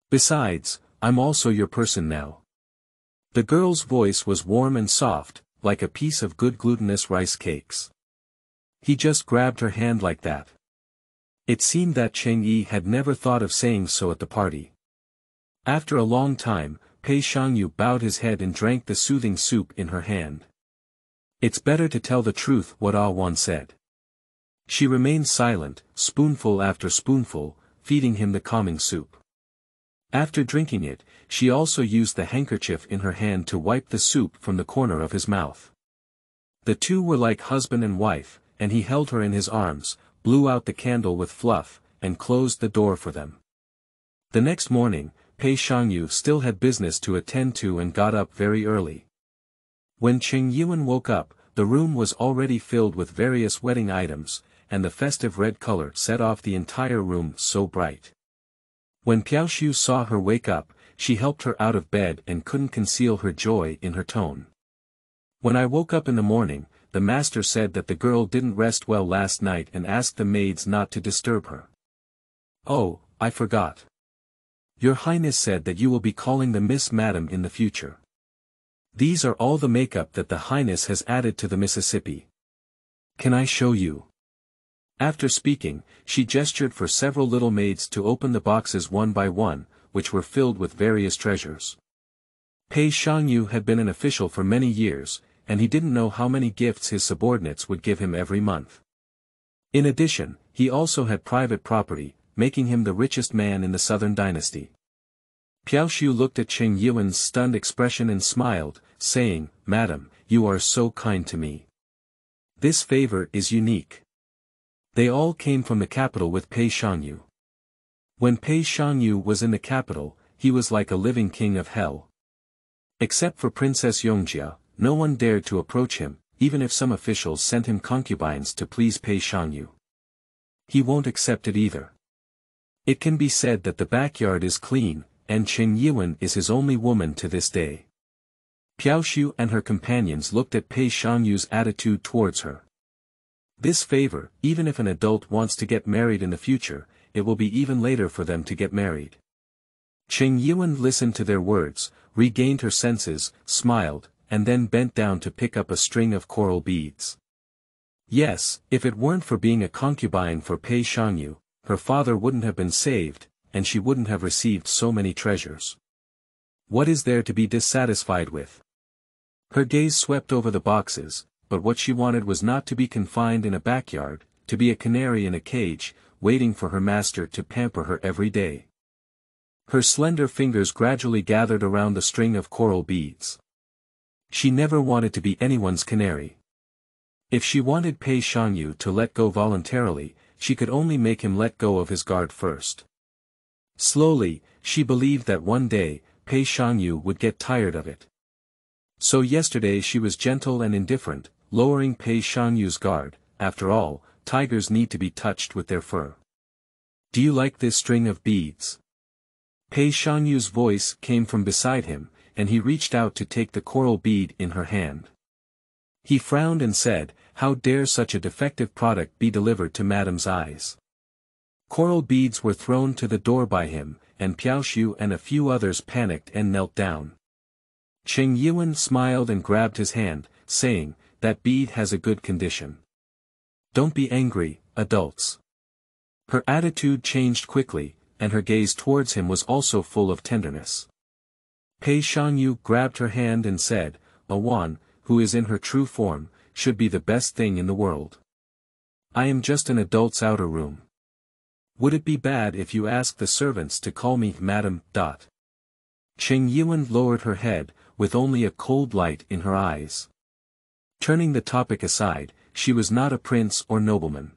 Besides, I'm also your person now." The girl's voice was warm and soft, like a piece of good glutinous rice cakes. He just grabbed her hand like that. It seemed that Cheng Yi had never thought of saying so at the party. After a long time, Pei Shangyu bowed his head and drank the soothing soup in her hand. "It's better to tell the truth," what Ah Wan said. She remained silent, spoonful after spoonful, feeding him the calming soup. After drinking it, she also used the handkerchief in her hand to wipe the soup from the corner of his mouth. The two were like husband and wife, and he held her in his arms, blew out the candle with fluff, and closed the door for them. The next morning, Pei Shangyu still had business to attend to and got up very early. When Cheng Yuan woke up, the room was already filled with various wedding items, and the festive red color set off the entire room so bright. When Piaoshu saw her wake up, she helped her out of bed and couldn't conceal her joy in her tone. "When I woke up in the morning, the master said that the girl didn't rest well last night and asked the maids not to disturb her. Oh, I forgot. Your Highness said that you will be calling the Miss Madam in the future. These are all the makeup that the Highness has added to the Mississippi. Can I show you?" After speaking, she gestured for several little maids to open the boxes one by one, which were filled with various treasures. Pei Shangyu had been an official for many years, and he didn't know how many gifts his subordinates would give him every month. In addition, he also had private property, making him the richest man in the Southern dynasty. Piaoshu looked at Cheng Yuan's stunned expression and smiled, saying, "Madam, you are so kind to me. This favor is unique." They all came from the capital with Pei Shangyu. When Pei Shangyu was in the capital, he was like a living king of hell. Except for Princess Yongjia, no one dared to approach him, even if some officials sent him concubines to please Pei Shangyu. He won't accept it either. It can be said that the backyard is clean, and Cheng Yuan is his only woman to this day. Piaoshu and her companions looked at Pei Shangyu's attitude towards her. This favor, even if an adult wants to get married in the future, it will be even later for them to get married. Cheng Yuan listened to their words, regained her senses, smiled, and then bent down to pick up a string of coral beads. Yes, if it weren't for being a concubine for Pei Shangyu, her father wouldn't have been saved, and she wouldn't have received so many treasures. What is there to be dissatisfied with? Her gaze swept over the boxes, but what she wanted was not to be confined in a backyard, to be a canary in a cage, waiting for her master to pamper her every day. Her slender fingers gradually gathered around the string of coral beads. She never wanted to be anyone's canary. If she wanted Pei Shangyu to let go voluntarily, she could only make him let go of his guard first. Slowly, she believed that one day, Pei Shangyu would get tired of it. So yesterday she was gentle and indifferent, lowering Pei Shangyu's guard. After all, tigers need to be touched with their fur. Do you like this string of beads? Pei Shangyu's voice came from beside him, and he reached out to take the coral bead in her hand. He frowned and said, "How dare such a defective product be delivered to Madame's eyes?" Coral beads were thrown to the door by him, and Piaoshu and a few others panicked and knelt down. Cheng Yuan smiled and grabbed his hand, saying, "That bead has a good condition. Don't be angry, adults." Her attitude changed quickly, and her gaze towards him was also full of tenderness. Pei Shangyu grabbed her hand and said, "Ah Wan, who is in her true form, should be the best thing in the world. I am just an adult's outer room. Would it be bad if you asked the servants to call me Madam? Cheng Yuan lowered her head, with only a cold light in her eyes. Turning the topic aside, she was not a prince or nobleman.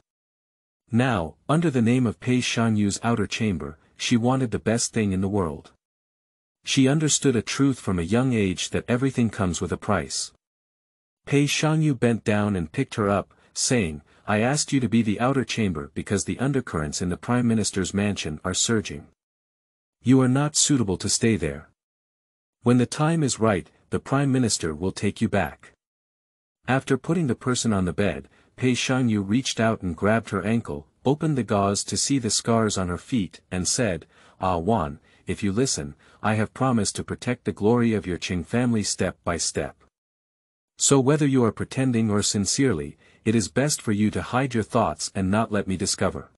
Now, under the name of Pei Shangyu's outer chamber, she wanted the best thing in the world. She understood a truth from a young age that everything comes with a price. Pei Shangyu bent down and picked her up, saying, "I asked you to be the outer chamber because the undercurrents in the Prime Minister's mansion are surging. You are not suitable to stay there. When the time is right, the Prime Minister will take you back." After putting the person on the bed, Pei Shangyu reached out and grabbed her ankle, opened the gauze to see the scars on her feet, and said, "Ah Wan, if you listen, I have promised to protect the glory of your Qing family step by step. So whether you are pretending or sincerely, it is best for you to hide your thoughts and not let me discover."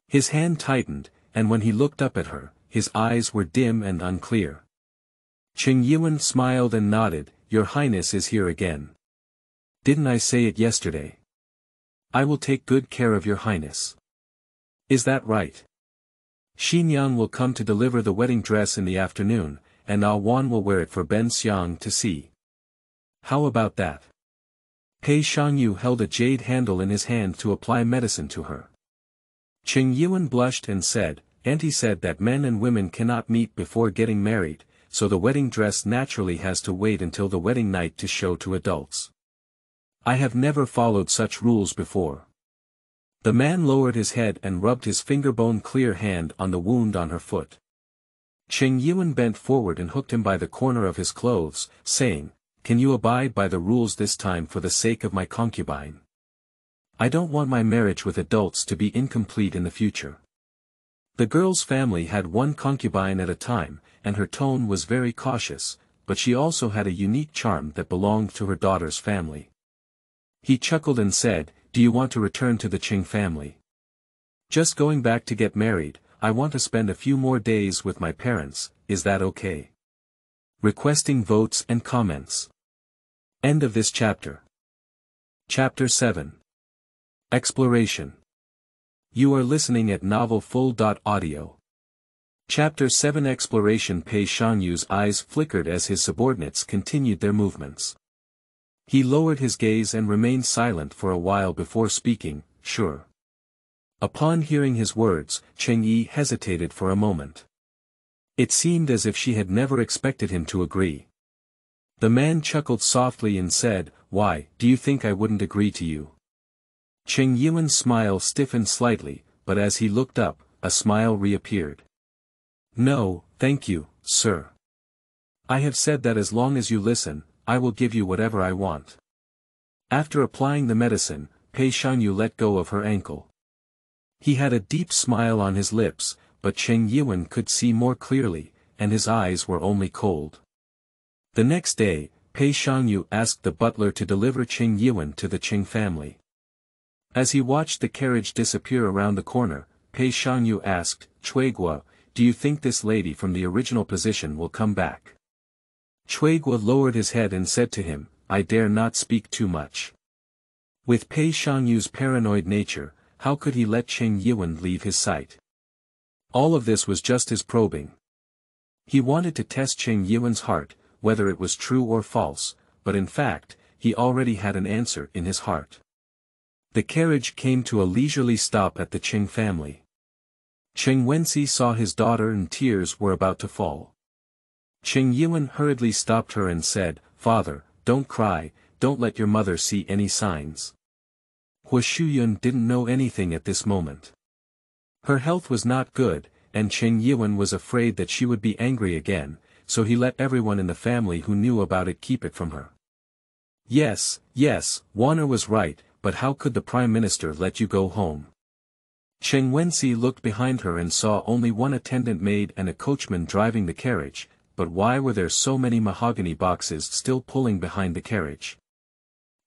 His hand tightened, and when he looked up at her, his eyes were dim and unclear. Cheng Yuan smiled and nodded, "Your Highness is here again. Didn't I say it yesterday? I will take good care of your Highness. Is that right? Xinyang will come to deliver the wedding dress in the afternoon, and Ah Wan will wear it for Ben Xiang to see. How about that?" Pei Shangyu held a jade handle in his hand to apply medicine to her. Cheng Yuan blushed and said, "Auntie said that men and women cannot meet before getting married, so the wedding dress naturally has to wait until the wedding night to show to adults. I have never followed such rules before." The man lowered his head and rubbed his finger-bone-clear hand on the wound on her foot. Cheng Yuan bent forward and hooked him by the corner of his clothes, saying, "Can you abide by the rules this time for the sake of my concubine? I don't want my marriage with adults to be incomplete in the future." The girl's family had one concubine at a time, and her tone was very cautious, but she also had a unique charm that belonged to her daughter's family. He chuckled and said, "Do you want to return to the Qing family?" "Just going back to get married, I want to spend a few more days with my parents, is that okay?" Requesting votes and comments. End of this chapter. Chapter 7. Exploration. You are listening at novelfull.audio. Chapter 7 Exploration. Pei Shangyu's eyes flickered as his subordinates continued their movements. He lowered his gaze and remained silent for a while before speaking, "Sure." Upon hearing his words, Cheng Yi hesitated for a moment. It seemed as if she had never expected him to agree. The man chuckled softly and said, "Why, do you think I wouldn't agree to you?" Cheng Yuan's smile stiffened slightly, but as he looked up, a smile reappeared. "No, thank you, sir. I have said that as long as you listen, I will give you whatever I want." After applying the medicine, Pei Shangyu let go of her ankle. He had a deep smile on his lips, but Cheng Yuan could see more clearly, and his eyes were only cold. The next day, Pei Shangyu asked the butler to deliver Cheng Yuan to the Cheng family. As he watched the carriage disappear around the corner, Pei Shangyu asked, "Chuiguo, do you think this lady from the original position will come back?" Chuiguo lowered his head and said to him, "I dare not speak too much." With Pei Shangyu's paranoid nature, how could he let Cheng Yuan leave his sight? All of this was just his probing. He wanted to test Cheng Yuan's heart, whether it was true or false, but in fact, he already had an answer in his heart. The carriage came to a leisurely stop at the Cheng family. Cheng Wenxi saw his daughter and tears were about to fall. Cheng Yuan hurriedly stopped her and said, "Father, don't cry, don't let your mother see any signs." Hua Shuyun didn't know anything at this moment. Her health was not good, and Cheng Yuan was afraid that she would be angry again, so he let everyone in the family who knew about it keep it from her. Yes, Wanner was right, but how could the Prime Minister let you go home? Cheng Wenxi looked behind her and saw only one attendant maid and a coachman driving the carriage, but why were there so many mahogany boxes still pulling behind the carriage?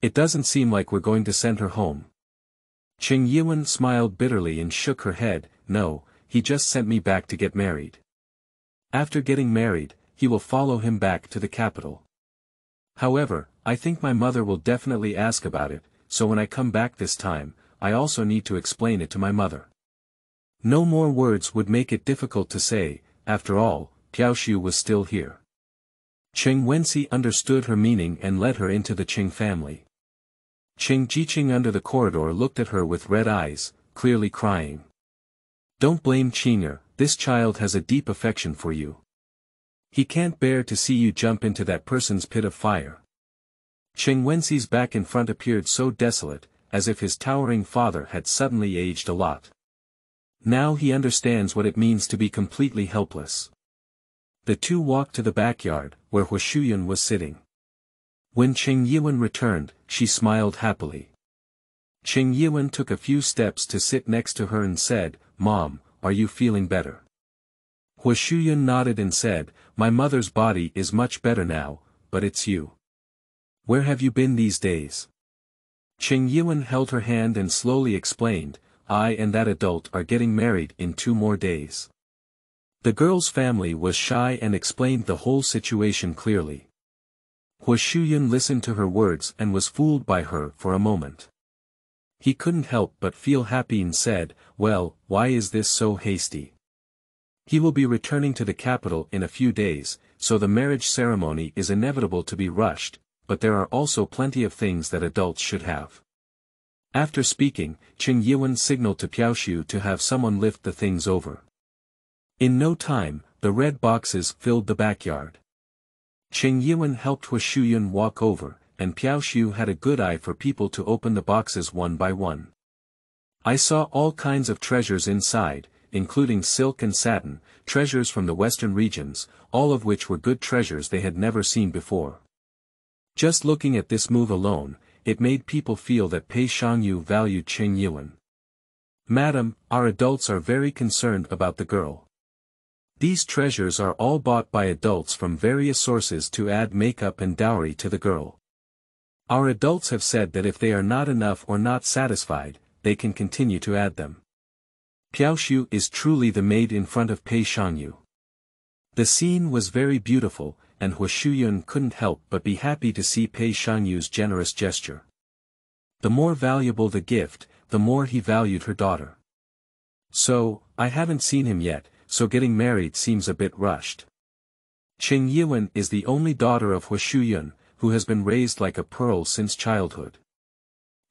It doesn't seem like we're going to send her home. Cheng Yuan smiled bitterly and shook her head. "No, he just sent me back to get married. After getting married, he will follow him back to the capital. However, I think my mother will definitely ask about it, so when I come back this time, I also need to explain it to my mother." No more words would make it difficult to say. After all, Piaoshu was still here. Cheng Wenxi understood her meaning and led her into the Cheng family. Cheng Jiqing under the corridor looked at her with red eyes, clearly crying. "Don't blame Qing'er, this child has a deep affection for you. He can't bear to see you jump into that person's pit of fire." Cheng Wenxi's back in front appeared so desolate, as if his towering father had suddenly aged a lot. Now he understands what it means to be completely helpless. The two walked to the backyard, where Hua Shuyun was sitting. When Cheng Yuan returned, she smiled happily. Cheng Yuan took a few steps to sit next to her and said, "Mom, are you feeling better?" Hua Shuyun nodded and said, "My mother's body is much better now, but it's you. Where have you been these days?" Cheng Yuan held her hand and slowly explained, "I and that adult are getting married in 2 more days." The girl's family was shy and explained the whole situation clearly. Hua Shuyun listened to her words and was fooled by her for a moment. He couldn't help but feel happy and said, "Well, why is this so hasty? He will be returning to the capital in a few days, so the marriage ceremony is inevitable to be rushed, but there are also plenty of things that adults should have." After speaking, Cheng Yuan signaled to Piaoshu to have someone lift the things over. In no time, the red boxes filled the backyard. Cheng Yuan helped Hua Shuyun walk over, and Piaoshu had a good eye for people to open the boxes one by one. "I saw all kinds of treasures inside, including silk and satin, treasures from the western regions, all of which were good treasures they had never seen before." Just looking at this move alone, it made people feel that Pei Shangyu valued Cheng Yuan. "Madam, our adults are very concerned about the girl. These treasures are all bought by adults from various sources to add makeup and dowry to the girl. Our adults have said that if they are not enough or not satisfied, they can continue to add them." Piaoshu is truly the maid in front of Pei Shangyu. The scene was very beautiful, and Hua Shuyun couldn't help but be happy to see Pei Shangyu's generous gesture. The more valuable the gift, the more he valued her daughter. "So, I haven't seen him yet, so getting married seems a bit rushed." Cheng Yuan is the only daughter of Hua Shuyun, who has been raised like a pearl since childhood.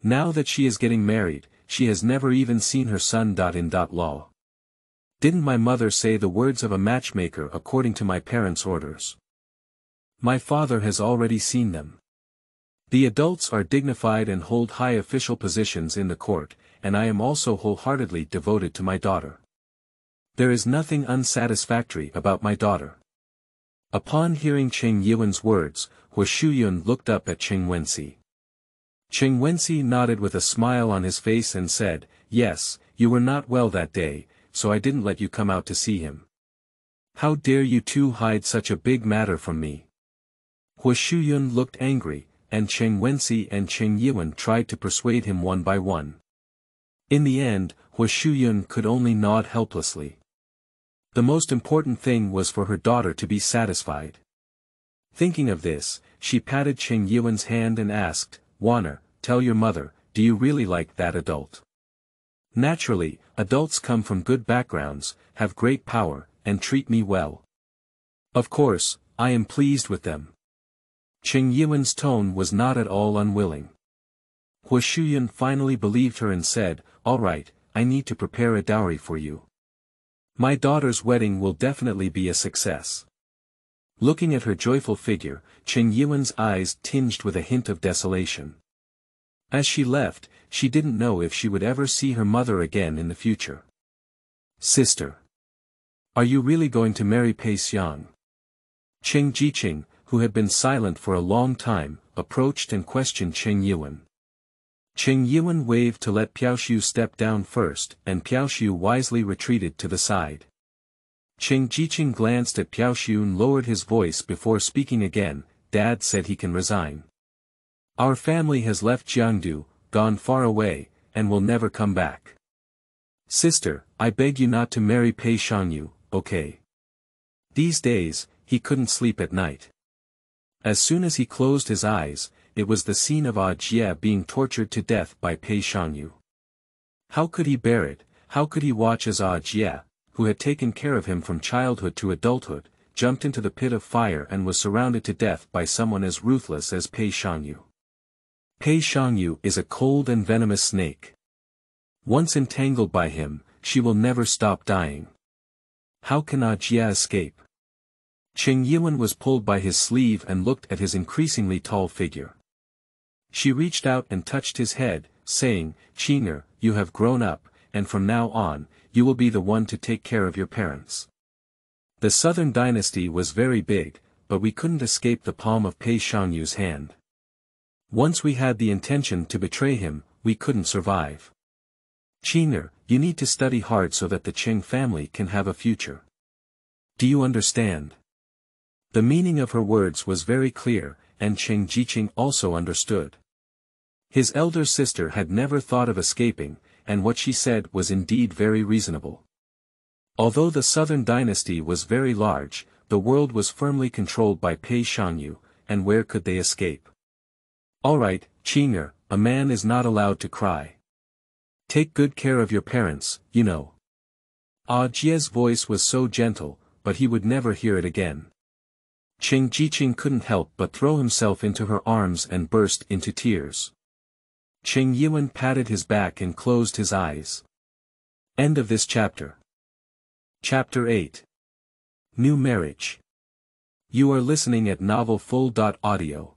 Now that she is getting married, she has never even seen her son. Law. "Didn't my mother say the words of a matchmaker according to my parents' orders? My father has already seen them. The adults are dignified and hold high official positions in the court, and I am also wholeheartedly devoted to my daughter. There is nothing unsatisfactory about my daughter." Upon hearing Cheng Yuan's words, Hua Shuyun looked up at Cheng Wenxi. Chen Wenxi nodded with a smile on his face and said, "Yes, you were not well that day, so I didn't let you come out to see him. How dare you two hide such a big matter from me?" Hua Shuyun looked angry, and Chen Wenxi and Chen Yiwen tried to persuade him one by one. In the end, Hua Shuyun could only nod helplessly. The most important thing was for her daughter to be satisfied. Thinking of this, she patted Chen Yiwen's hand and asked, "Wanner, tell your mother, do you really like that adult?" Naturally, adults come from good backgrounds, have great power, and treat me well. Of course, I am pleased with them. Chen Yiwen's tone was not at all unwilling. Hua Shuyun finally believed her and said, "All right, I need to prepare a dowry for you. My daughter's wedding will definitely be a success." Looking at her joyful figure, Chen Yiwen's eyes tinged with a hint of desolation. As she left, she didn't know if she would ever see her mother again in the future. "Sister. Are you really going to marry Pei Xiang?" Cheng Jiqing, who had been silent for a long time, approached and questioned Chen Yiwen. Chen Yiwen waved to let Piaoshu step down first, and Piaoshu wisely retreated to the side. Cheng Jiqing glanced at Piaoshu and lowered his voice before speaking again. "Dad said he can resign. Our family has left Jiangdu, gone far away, and will never come back. Sister, I beg you not to marry Pei Shangyu, okay?" These days, he couldn't sleep at night. As soon as he closed his eyes, it was the scene of Ah Jie being tortured to death by Pei Shangyu. How could he bear it? How could he watch as Ah Jie, who had taken care of him from childhood to adulthood, jumped into the pit of fire and was surrounded to death by someone as ruthless as Pei Shangyu? Pei Shangyu is a cold and venomous snake. Once entangled by him, she will never stop dying. How can Ah Jie escape? Chen Yiwen was pulled by his sleeve and looked at his increasingly tall figure. She reached out and touched his head, saying, "Qing'er, you have grown up, and from now on, you will be the one to take care of your parents." The southern dynasty was very big, but we couldn't escape the palm of Pei Shangyu's hand. Once we had the intention to betray him, we couldn't survive. "Qing'er, you need to study hard so that the Qing family can have a future. Do you understand?" The meaning of her words was very clear, and Cheng Jiqing also understood. His elder sister had never thought of escaping, and what she said was indeed very reasonable. Although the southern dynasty was very large, the world was firmly controlled by Pei Shangyu, and where could they escape? "All right, Qing'er, a man is not allowed to cry. Take good care of your parents, you know." Ah Jie's voice was so gentle, but he would never hear it again. Cheng Jiqing couldn't help but throw himself into her arms and burst into tears. Cheng Yiwen patted his back and closed his eyes. End of this chapter. Chapter 8. New Marriage. You are listening at novelfull.audio.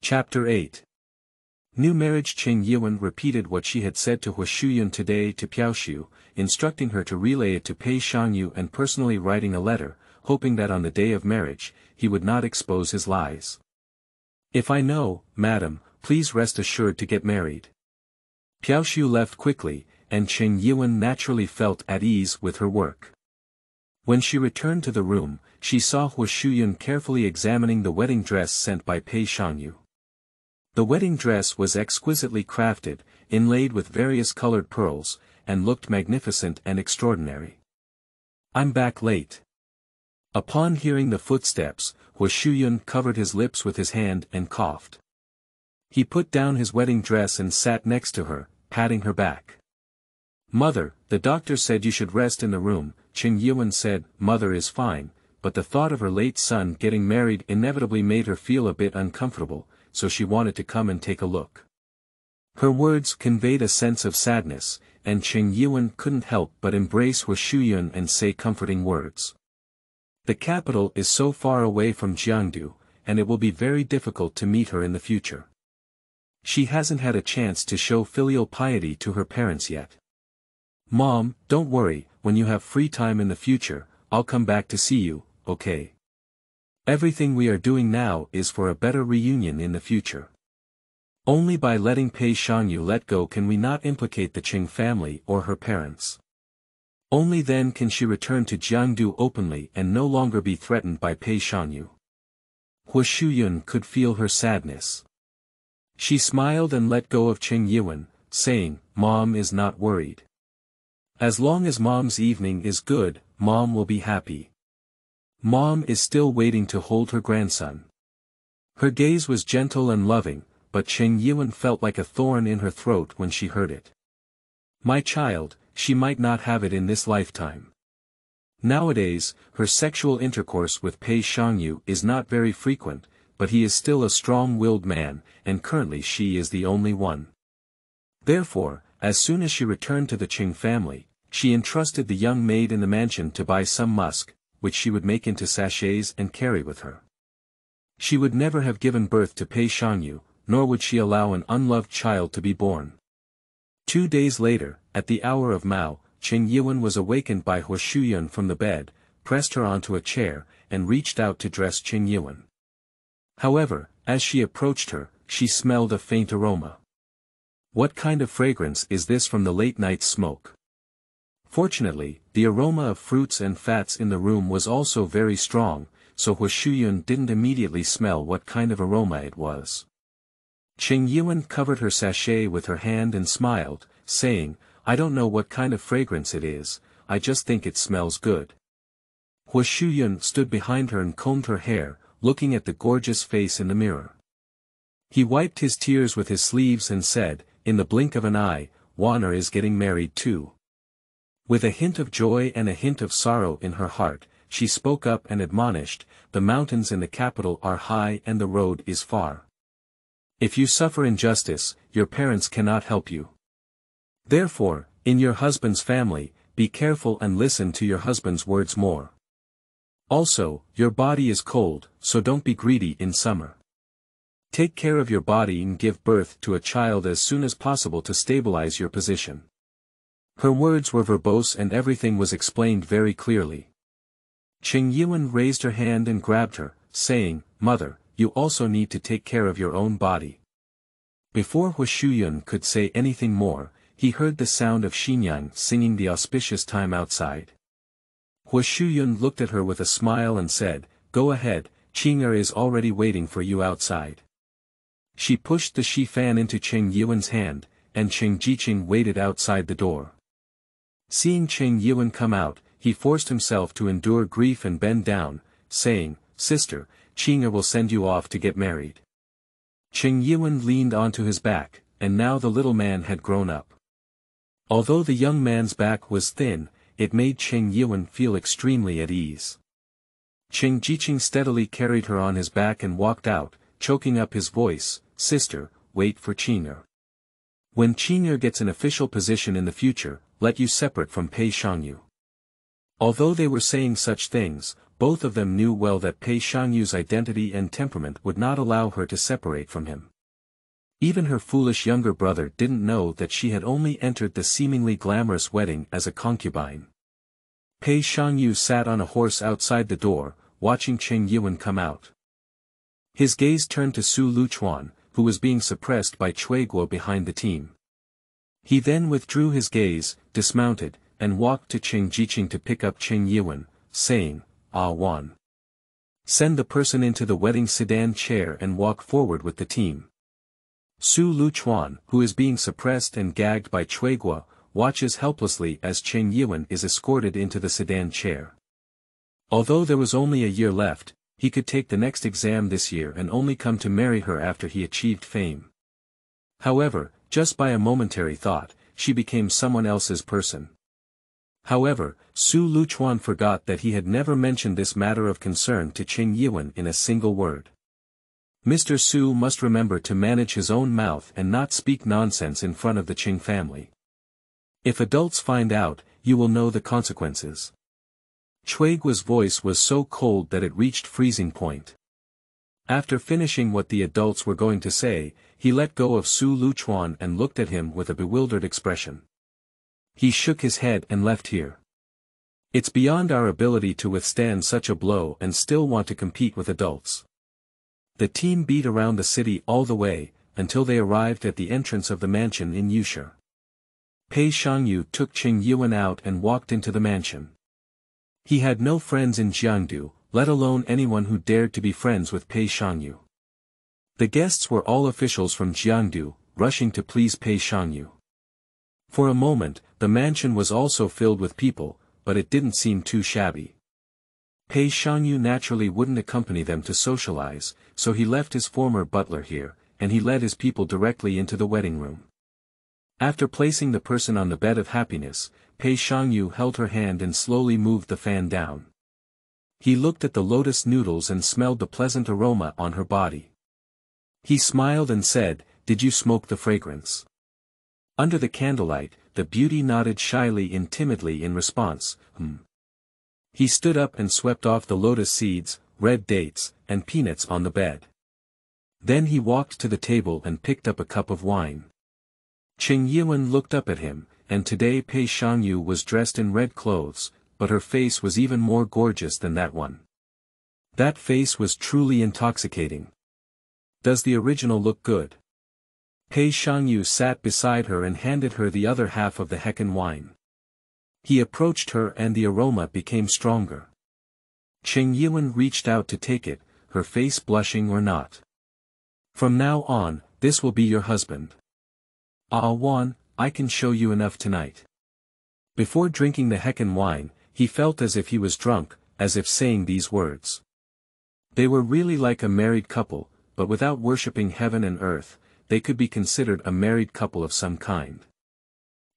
Chapter 8. New Marriage. Cheng Yiwen repeated what she had said to Hua Shuyun today to Piaoshu, instructing her to relay it to Pei Shangyu and personally writing a letter, hoping that on the day of marriage, he would not expose his lies. "If I know, madam, please rest assured to get married." Piaoshu left quickly, and Cheng Yiwen naturally felt at ease with her work. When she returned to the room, she saw Hua Shuyun carefully examining the wedding dress sent by Pei Shangyu. The wedding dress was exquisitely crafted, inlaid with various colored pearls, and looked magnificent and extraordinary. "I'm back late." Upon hearing the footsteps, Hua Shuyun covered his lips with his hand and coughed. He put down his wedding dress and sat next to her, patting her back. "Mother, the doctor said you should rest in the room." Cheng Yiwen said. Mother is fine, but the thought of her late son getting married inevitably made her feel a bit uncomfortable, so she wanted to come and take a look. Her words conveyed a sense of sadness, and Cheng Yiwen couldn't help but embrace Hua Shuyun and say comforting words. The capital is so far away from Jiangdu, and it will be very difficult to meet her in the future. She hasn't had a chance to show filial piety to her parents yet. "Mom, don't worry, when you have free time in the future, I'll come back to see you, okay? Everything we are doing now is for a better reunion in the future." Only by letting Pei Shangyu let go can we not implicate the Qing family or her parents. Only then can she return to Jiangdu openly and no longer be threatened by Pei Shangyu. Hua Shuyun could feel her sadness. She smiled and let go of Qing Yuan, saying, "Mom is not worried. As long as Mom's evening is good, Mom will be happy. Mom is still waiting to hold her grandson." Her gaze was gentle and loving, but Qing Yuan felt like a thorn in her throat when she heard it. "My child, she might not have it in this lifetime." Nowadays, her sexual intercourse with Pei Shangyu is not very frequent, but he is still a strong-willed man, and currently she is the only one. Therefore, as soon as she returned to the Qing family, she entrusted the young maid in the mansion to buy some musk, which she would make into sachets and carry with her. She would never have given birth to Pei Shangyu, nor would she allow an unloved child to be born. 2 days later, at the hour of Mao, Qing Yuan was awakened by Hua Shuyun from the bed, pressed her onto a chair, and reached out to dress Qing Yuan. However, as she approached her, she smelled a faint aroma. What kind of fragrance is this from the late-night smoke? Fortunately, the aroma of fruits and fats in the room was also very strong, so Hua Shuyun didn't immediately smell what kind of aroma it was. Qing Yuan covered her sachet with her hand and smiled, saying, "I don't know what kind of fragrance it is, I just think it smells good." Hua Shuyun stood behind her and combed her hair, looking at the gorgeous face in the mirror. He wiped his tears with his sleeves and said, "In the blink of an eye, Wanner is getting married too." With a hint of joy and a hint of sorrow in her heart, she spoke up and admonished, "The mountains in the capital are high and the road is far. If you suffer injustice, your parents cannot help you. Therefore, in your husband's family, be careful and listen to your husband's words more. Also, your body is cold, so don't be greedy in summer. Take care of your body and give birth to a child as soon as possible to stabilize your position." Her words were verbose and everything was explained very clearly. Qing Yuan raised her hand and grabbed her, saying, "Mother, you also need to take care of your own body." Before Hua Shuyun could say anything more, he heard the sound of Xinyang singing the auspicious time outside. Hua Shuyun looked at her with a smile and said, "Go ahead, Qing'er is already waiting for you outside." She pushed the Shi-fan into Qing Yuan's hand, and Qing Jiqing waited outside the door. Seeing Qing Yuan come out, he forced himself to endure grief and bend down, saying, "Sister, Qing'er will send you off to get married." Qing Yuan leaned onto his back, and now the little man had grown up. Although the young man's back was thin, it made Qing Yuan feel extremely at ease. Qing Jiqing steadily carried her on his back and walked out, choking up his voice, "Sister, wait for Qing'er. When Qing'er gets an official position in the future, let you separate from Pei Shangyu." Although they were saying such things, both of them knew well that Pei Shangyu's identity and temperament would not allow her to separate from him. Even her foolish younger brother didn't know that she had only entered the seemingly glamorous wedding as a concubine. Pei Shangyu sat on a horse outside the door, watching Qing Yuan come out. His gaze turned to Su Luchuan, who was being suppressed by Cui Guo behind the team. He then withdrew his gaze, dismounted, and walked to Qing Jiqing to pick up Qing Yuan, saying, "Ah Wan. Send the person into the wedding sedan chair and walk forward with the team." Su Luchuan, who is being suppressed and gagged by Cui Guo, watches helplessly as Qing Yuan is escorted into the sedan chair. Although there was only a year left, he could take the next exam this year and only come to marry her after he achieved fame. However, just by a momentary thought, she became someone else's person. However, Su Luchuan forgot that he had never mentioned this matter of concern to Qing Yuan in a single word. Mr. Su must remember to manage his own mouth and not speak nonsense in front of the Qing family. If adults find out, you will know the consequences. Cui Guo's voice was so cold that it reached freezing point. After finishing what the adults were going to say, he let go of Su Luchuan and looked at him with a bewildered expression. He shook his head and left here. It's beyond our ability to withstand such a blow and still want to compete with adults. The team beat around the city all the way, until they arrived at the entrance of the mansion in Yusha. Pei Shangyu took Qing Yuan out and walked into the mansion. He had no friends in Jiangdu, let alone anyone who dared to be friends with Pei Shangyu. The guests were all officials from Jiangdu, rushing to please Pei Shangyu. For a moment, the mansion was also filled with people, but it didn't seem too shabby. Pei Shangyu naturally wouldn't accompany them to socialize, so he left his former butler here, and he led his people directly into the wedding room. After placing the person on the bed of happiness, Pei Shangyu held her hand and slowly moved the fan down. He looked at the lotus noodles and smelled the pleasant aroma on her body. He smiled and said, "Did you smoke the fragrance?" Under the candlelight, the beauty nodded shyly and timidly in response, He stood up and swept off the lotus seeds, red dates, and peanuts on the bed. Then he walked to the table and picked up a cup of wine. Qing Yuan looked up at him, and today Pei Shangyu was dressed in red clothes, but her face was even more gorgeous than that one. That face was truly intoxicating. Does the original look good? Pei Shangyu sat beside her and handed her the other half of the Hecken wine. He approached her and the aroma became stronger. Qing Yuan reached out to take it, her face blushing or not. "From now on, this will be your husband. Ah Wan, I can show you enough tonight." Before drinking the Hecken wine, he felt as if he was drunk, as if saying these words. They were really like a married couple, but without worshipping heaven and earth, they could be considered a married couple of some kind.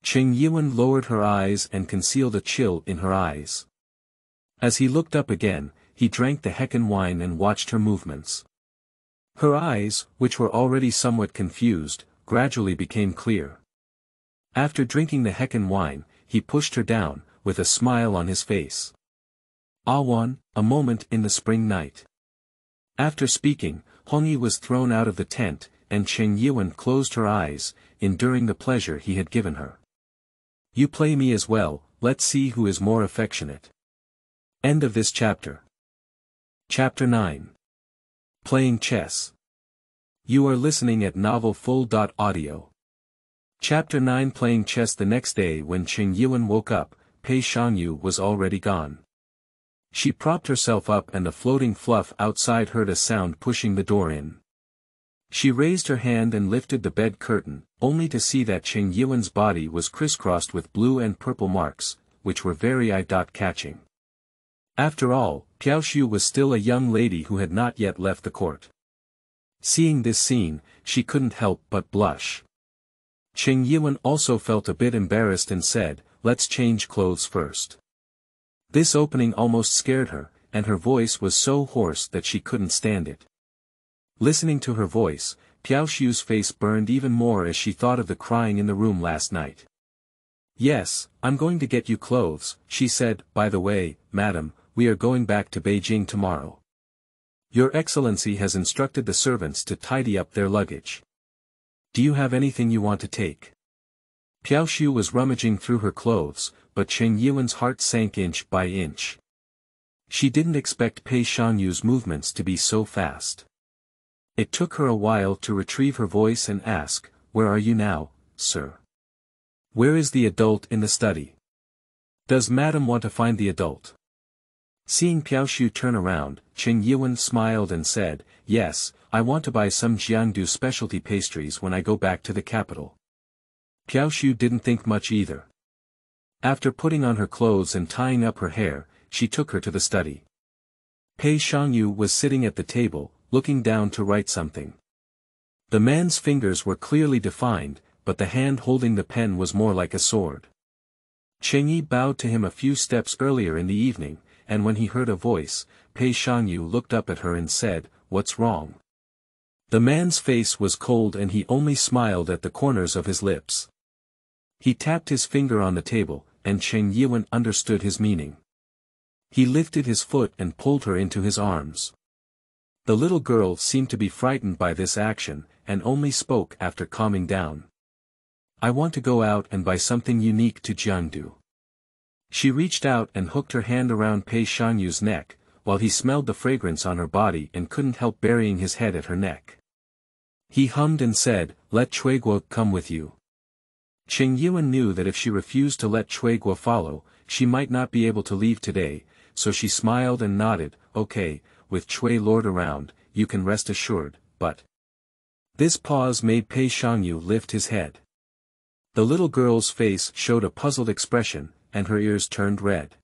Qing Yuan lowered her eyes and concealed a chill in her eyes. As he looked up again, he drank the Hecken wine and watched her movements. Her eyes, which were already somewhat confused, gradually became clear. After drinking the Hecken wine, he pushed her down, with a smile on his face. "Ah Wan, a moment in the spring night." After speaking, Hongyi was thrown out of the tent, and Qing Yuan closed her eyes, enduring the pleasure he had given her. "You play me as well, let's see who is more affectionate." End of this chapter. Chapter 9. Playing Chess. You are listening at novelfull.audio. Chapter 9. Playing chess. The next day when Qing Yuan woke up, Pei Shangyu was already gone. She propped herself up and the floating fluff outside heard a sound pushing the door in. She raised her hand and lifted the bed curtain, only to see that Qing Yuan's body was crisscrossed with blue and purple marks, which were very eye-catching. After all, Piaoshu was still a young lady who had not yet left the court. Seeing this scene, she couldn't help but blush. Qing Yuan also felt a bit embarrassed and said, "Let's change clothes first." This opening almost scared her, and her voice was so hoarse that she couldn't stand it. Listening to her voice, Piaoshu's face burned even more as she thought of the crying in the room last night. "Yes, I'm going to get you clothes," she said. "By the way, madam, we are going back to Beijing tomorrow. Your Excellency has instructed the servants to tidy up their luggage. Do you have anything you want to take?" Piaoshu was rummaging through her clothes, but Qing Yuan's heart sank inch by inch. She didn't expect Pei Shangyu's movements to be so fast. It took her a while to retrieve her voice and ask, "Where are you now, sir? Where is the adult in the study? Does madam want to find the adult?" Seeing Piaoshu turn around, Qing Yuan smiled and said, "Yes, I want to buy some Jiangdu specialty pastries when I go back to the capital." Piaoshu didn't think much either. After putting on her clothes and tying up her hair, she took her to the study. Pei Shangyu was sitting at the table, looking down to write something. The man's fingers were clearly defined, but the hand holding the pen was more like a sword. Qing Yi bowed to him a few steps earlier in the evening, and when he heard a voice, Pei Shangyu looked up at her and said, "What's wrong?" The man's face was cold and he only smiled at the corners of his lips. He tapped his finger on the table, and Qing Yuan understood his meaning. He lifted his foot and pulled her into his arms. The little girl seemed to be frightened by this action, and only spoke after calming down. "I want to go out and buy something unique to Jiangdu." She reached out and hooked her hand around Pei Shangyu's neck, while he smelled the fragrance on her body and couldn't help burying his head at her neck. He hummed and said, "Let Chuiguo come with you." Qing Yuan knew that if she refused to let Chuiguo follow, she might not be able to leave today, so she smiled and nodded, "Okay, with Chui Lord around, you can rest assured, but..." This pause made Pei Shangyu lift his head. The little girl's face showed a puzzled expression, and her ears turned red.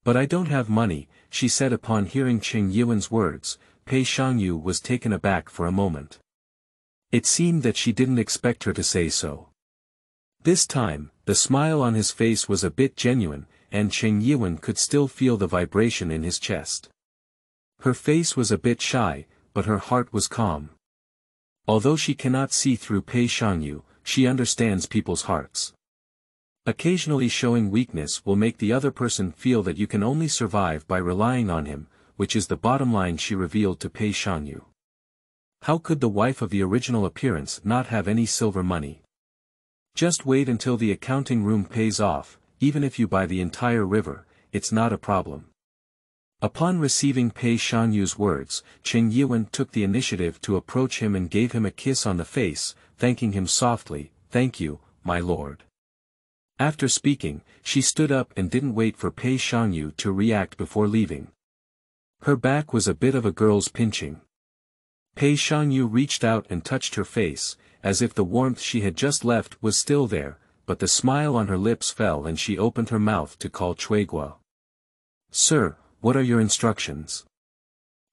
"But I don't have money," she said upon hearing Qing Yuan's words. Pei Shangyu was taken aback for a moment. It seemed that she didn't expect her to say so. This time, the smile on his face was a bit genuine, and Qing Yuan could still feel the vibration in his chest. Her face was a bit shy, but her heart was calm. Although she cannot see through Pei Shangyu, she understands people's hearts. Occasionally showing weakness will make the other person feel that you can only survive by relying on him, which is the bottom line she revealed to Pei Shangyu. How could the wife of the original appearance not have any silver money? Just wait until the accounting room pays off, even if you buy the entire river, it's not a problem. Upon receiving Pei Shangyu's words, Qing Yuan took the initiative to approach him and gave him a kiss on the face, thanking him softly, "Thank you, my lord." After speaking, she stood up and didn't wait for Pei Shangyu to react before leaving. Her back was a bit of a girl's pinching. Pei Shangyu reached out and touched her face, as if the warmth she had just left was still there, but the smile on her lips fell and she opened her mouth to call Chuiguo. "Sir, what are your instructions?"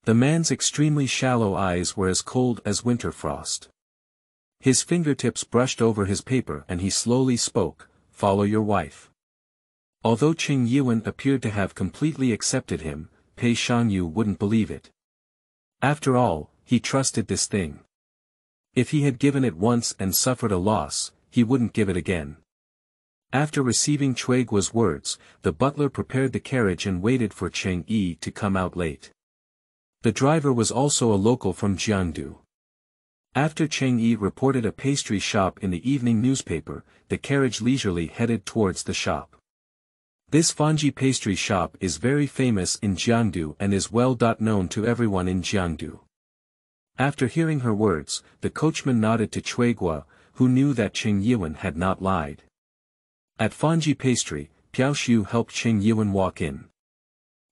The man's extremely shallow eyes were as cold as winter frost. His fingertips brushed over his paper and he slowly spoke, "Follow your wife." Although Qing Yuan appeared to have completely accepted him, Pei Shangyu wouldn't believe it. After all, he trusted this thing. If he had given it once and suffered a loss, he wouldn't give it again. After receiving Chuiguo's words, the butler prepared the carriage and waited for Cheng Yi to come out late. The driver was also a local from Jiangdu. After Cheng Yi reported a pastry shop in the evening newspaper, the carriage leisurely headed towards the shop. This Fanji pastry shop is very famous in Jiangdu and is well known to everyone in Jiangdu. After hearing her words, the coachman nodded to Chuiguo, who knew that Qing Yuan had not lied. At Fanji Pastry, Piao Xiu helped Qing Yuan walk in.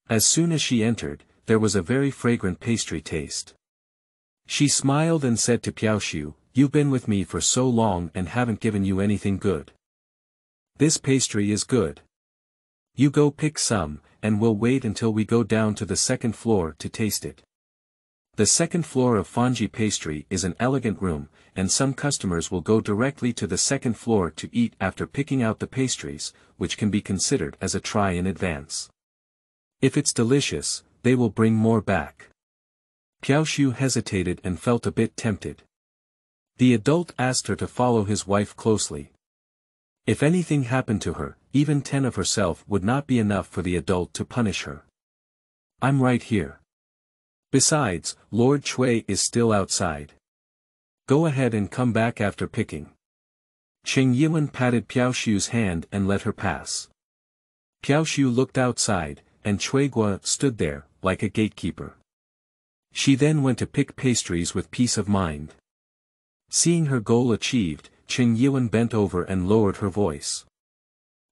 As soon as she entered, there was a very fragrant pastry taste. She smiled and said to Piao Xiu, "You've been with me for so long and haven't given you anything good. This pastry is good. You go pick some, and we'll wait until we go down to the second floor to taste it." The second floor of Fanji Pastry is an elegant room, and some customers will go directly to the second floor to eat after picking out the pastries, which can be considered as a try in advance. If it's delicious, they will bring more back. Piao Xiu hesitated and felt a bit tempted. The adult asked her to follow his wife closely. If anything happened to her, even 10 of herself would not be enough for the adult to punish her. "I'm right here. Besides, Lord Chui is still outside. Go ahead and come back after picking." Qing Yuan patted Piao Xiu's hand and let her pass. Piao Xiu looked outside, and Chuiguo stood there, like a gatekeeper. She then went to pick pastries with peace of mind. Seeing her goal achieved, Qing Yuan bent over and lowered her voice.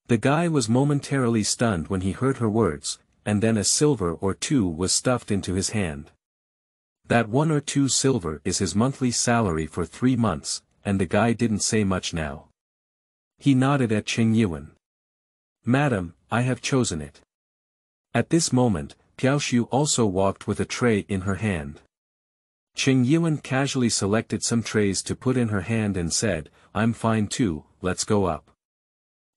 The guy was momentarily stunned when he heard her words, and then a silver or two was stuffed into his hand. That 1 or 2 silver is his monthly salary for 3 months, and the guy didn't say much now. He nodded at Qing Yuan. "Madam, I have chosen it." At this moment, Piao Xiu also walked with a tray in her hand. Qing Yuan casually selected some trays to put in her hand and said, "I'm fine too, let's go up."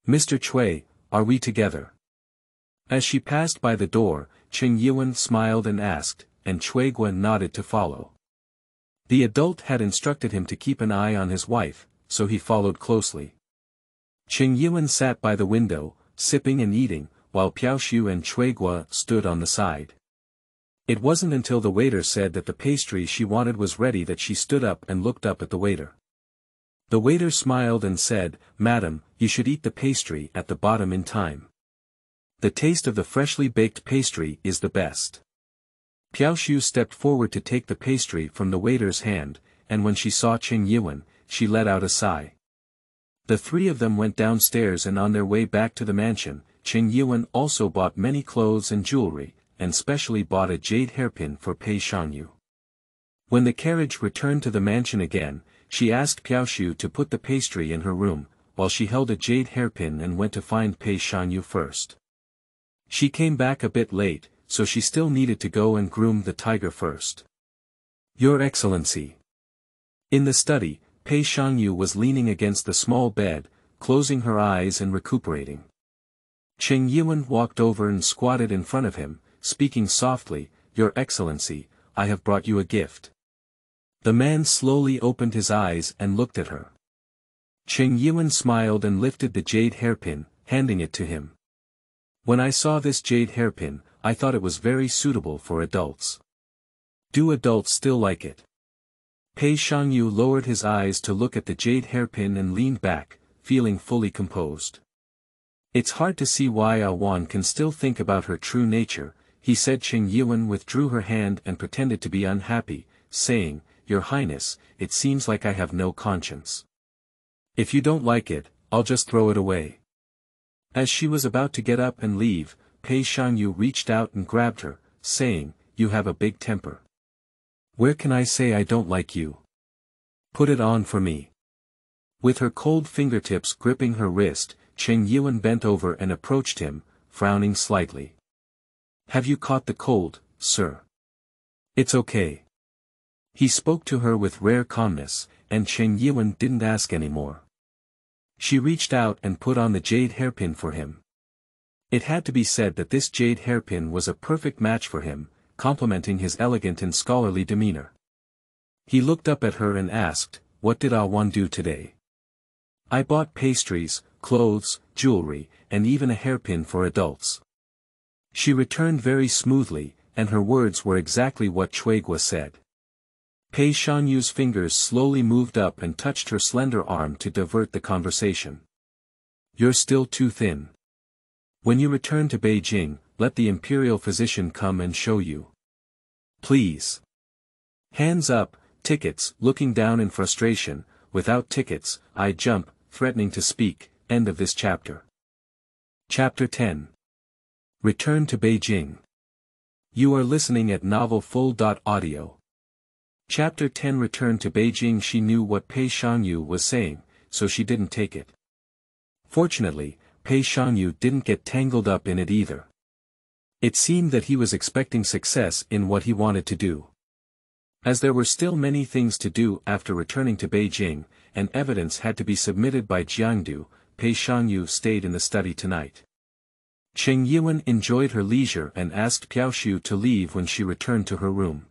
"Mr. Chui, are we together?" As she passed by the door, Qing Yuan smiled and asked, and Chuiguo nodded to follow. The adult had instructed him to keep an eye on his wife, so he followed closely. Qing Yuan sat by the window, sipping and eating, while Piao Xiu and Chuiguo stood on the side. It wasn't until the waiter said that the pastry she wanted was ready that she stood up and looked up at the waiter. The waiter smiled and said, "Madam, you should eat the pastry at the bottom in time. The taste of the freshly baked pastry is the best." Piao Xiu stepped forward to take the pastry from the waiter's hand, and when she saw Chen Yiwen, she let out a sigh. The three of them went downstairs, and on their way back to the mansion, Chen Yiwen also bought many clothes and jewelry, and specially bought a jade hairpin for Pei Shangyu. When the carriage returned to the mansion again, she asked Piaoshu to put the pastry in her room, while she held a jade hairpin and went to find Pei Shangyu first. She came back a bit late, so she still needed to go and groom the tiger first. Your Excellency. In the study, Pei Shangyu was leaning against the small bed, closing her eyes and recuperating. Chen Yiwen walked over and squatted in front of him, speaking softly, Your Excellency, I have brought you a gift. The man slowly opened his eyes and looked at her. Chen Yiwen smiled and lifted the jade hairpin, handing it to him. When I saw this jade hairpin, I thought it was very suitable for adults. Do adults still like it? Pei Shangyu lowered his eyes to look at the jade hairpin and leaned back, feeling fully composed. It's hard to see why Ah Wan can still think about her true nature, he said. Chen Yiwen withdrew her hand and pretended to be unhappy, saying, Your Highness, it seems like I have no conscience. If you don't like it, I'll just throw it away. As she was about to get up and leave, Pei Shangyu reached out and grabbed her, saying, You have a big temper. Where can I say I don't like you? Put it on for me. With her cold fingertips gripping her wrist, Chen Yiwen bent over and approached him, frowning slightly. Have you caught the cold, sir? It's okay. He spoke to her with rare calmness, and Chen Yiwen didn't ask any more. She reached out and put on the jade hairpin for him. It had to be said that this jade hairpin was a perfect match for him, complementing his elegant and scholarly demeanor. He looked up at her and asked, What did Ah Wan do today? I bought pastries, clothes, jewelry, and even a hairpin for adults. She returned very smoothly, and her words were exactly what Chuigua said. Pei Shangyu's fingers slowly moved up and touched her slender arm to divert the conversation. You're still too thin. When you return to Beijing, let the imperial physician come and show you. Please. Hands up, tickets. Looking down in frustration, without tickets, I jump, threatening to speak. End of this chapter. Chapter 10. Return to Beijing. You are listening at novelfull.audio. Chapter 10. Return to Beijing. She knew what Pei Shangyu was saying, so she didn't take it. Fortunately, Pei Shangyu didn't get tangled up in it either. It seemed that he was expecting success in what he wanted to do. As there were still many things to do after returning to Beijing, and evidence had to be submitted by Jiangdu, Pei Shangyu stayed in the study tonight. Chen Yiwen enjoyed her leisure and asked Piaoshu to leave when she returned to her room.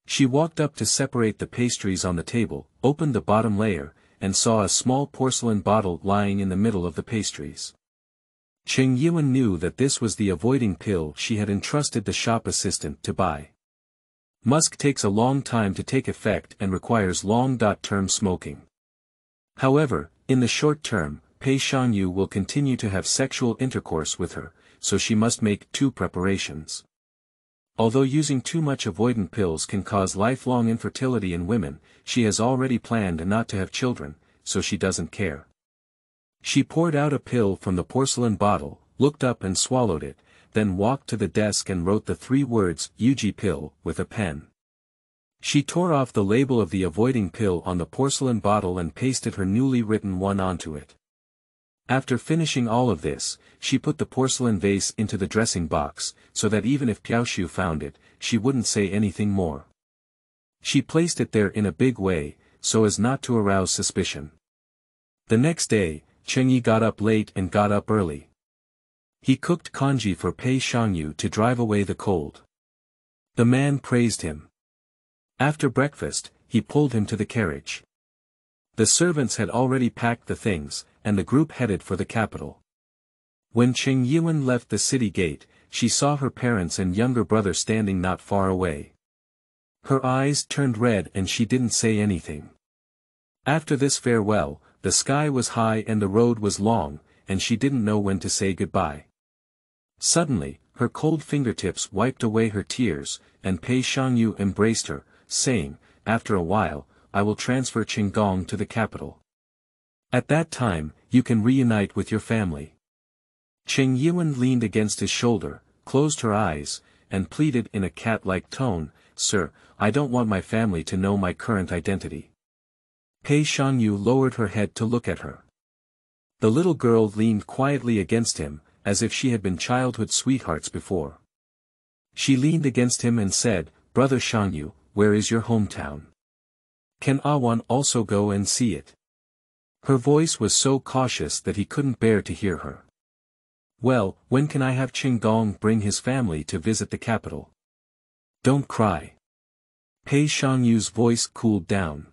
She walked up to separate the pastries on the table, opened the bottom layer, and saw a small porcelain bottle lying in the middle of the pastries. Chen Yiwen knew that this was the avoiding pill she had entrusted the shop assistant to buy. Musk takes a long time to take effect and requires long-term smoking. However, in the short term, Pei Shangyu will continue to have sexual intercourse with her, so she must make 2 preparations. Although using too much avoidant pills can cause lifelong infertility in women, she has already planned not to have children, so she doesn't care. She poured out a pill from the porcelain bottle, looked up and swallowed it, then walked to the desk and wrote the 3 words, Yuji pill, with a pen. She tore off the label of the avoiding pill on the porcelain bottle and pasted her newly written one onto it. After finishing all of this, she put the porcelain vase into the dressing box, so that even if Piaoshu found it, she wouldn't say anything more. She placed it there in a big way, so as not to arouse suspicion. The next day, Cheng Yi got up late and got up early. He cooked congee for Pei Shangyu to drive away the cold. The man praised him. After breakfast, he pulled him to the carriage. The servants had already packed the things, and the group headed for the capital. When Chen Yiwen left the city gate, she saw her parents and younger brother standing not far away. Her eyes turned red and she didn't say anything. After this farewell, the sky was high and the road was long, and she didn't know when to say goodbye. Suddenly, her cold fingertips wiped away her tears, and Pei Shangyu embraced her, saying, after a while, I will transfer Qinggong to the capital. At that time, you can reunite with your family. Qing Yuan leaned against his shoulder, closed her eyes, and pleaded in a cat-like tone, "Sir, I don't want my family to know my current identity." Pei Shangyu lowered her head to look at her. The little girl leaned quietly against him, as if she had been childhood sweethearts before. She leaned against him and said, "Brother Shangyu, where is your hometown? Can Ah Wan also go and see it?" Her voice was so cautious that he couldn't bear to hear her. "Well, when can I have Qinggong bring his family to visit the capital?" "Don't cry." Pei Shangyu's voice cooled down.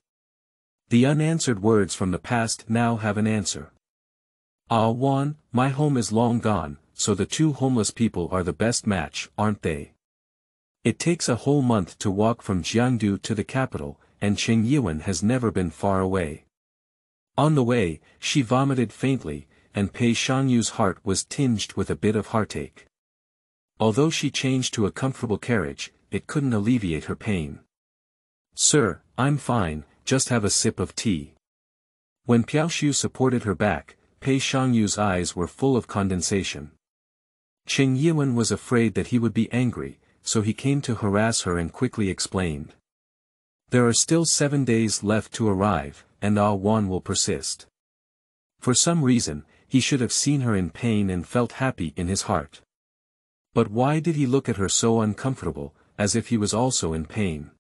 The unanswered words from the past now have an answer. "Ah Wan, my home is long gone, so the two homeless people are the best match, aren't they? It takes a whole month to walk from Jiangdu to the capital, and Qing Yuan has never been far away." On the way, she vomited faintly, and Pei Shangyu's heart was tinged with a bit of heartache. Although she changed to a comfortable carriage, it couldn't alleviate her pain. "Sir, I'm fine, just have a sip of tea." When Piaoshu supported her back, Pei Shangyu's eyes were full of condensation. Qing Yuan was afraid that he would be angry, so he came to harass her and quickly explained. "There are still 7 days left to arrive, and Ah Wan will persist." For some reason, he should have seen her in pain and felt happy in his heart. But why did he look at her so uncomfortable, as if he was also in pain?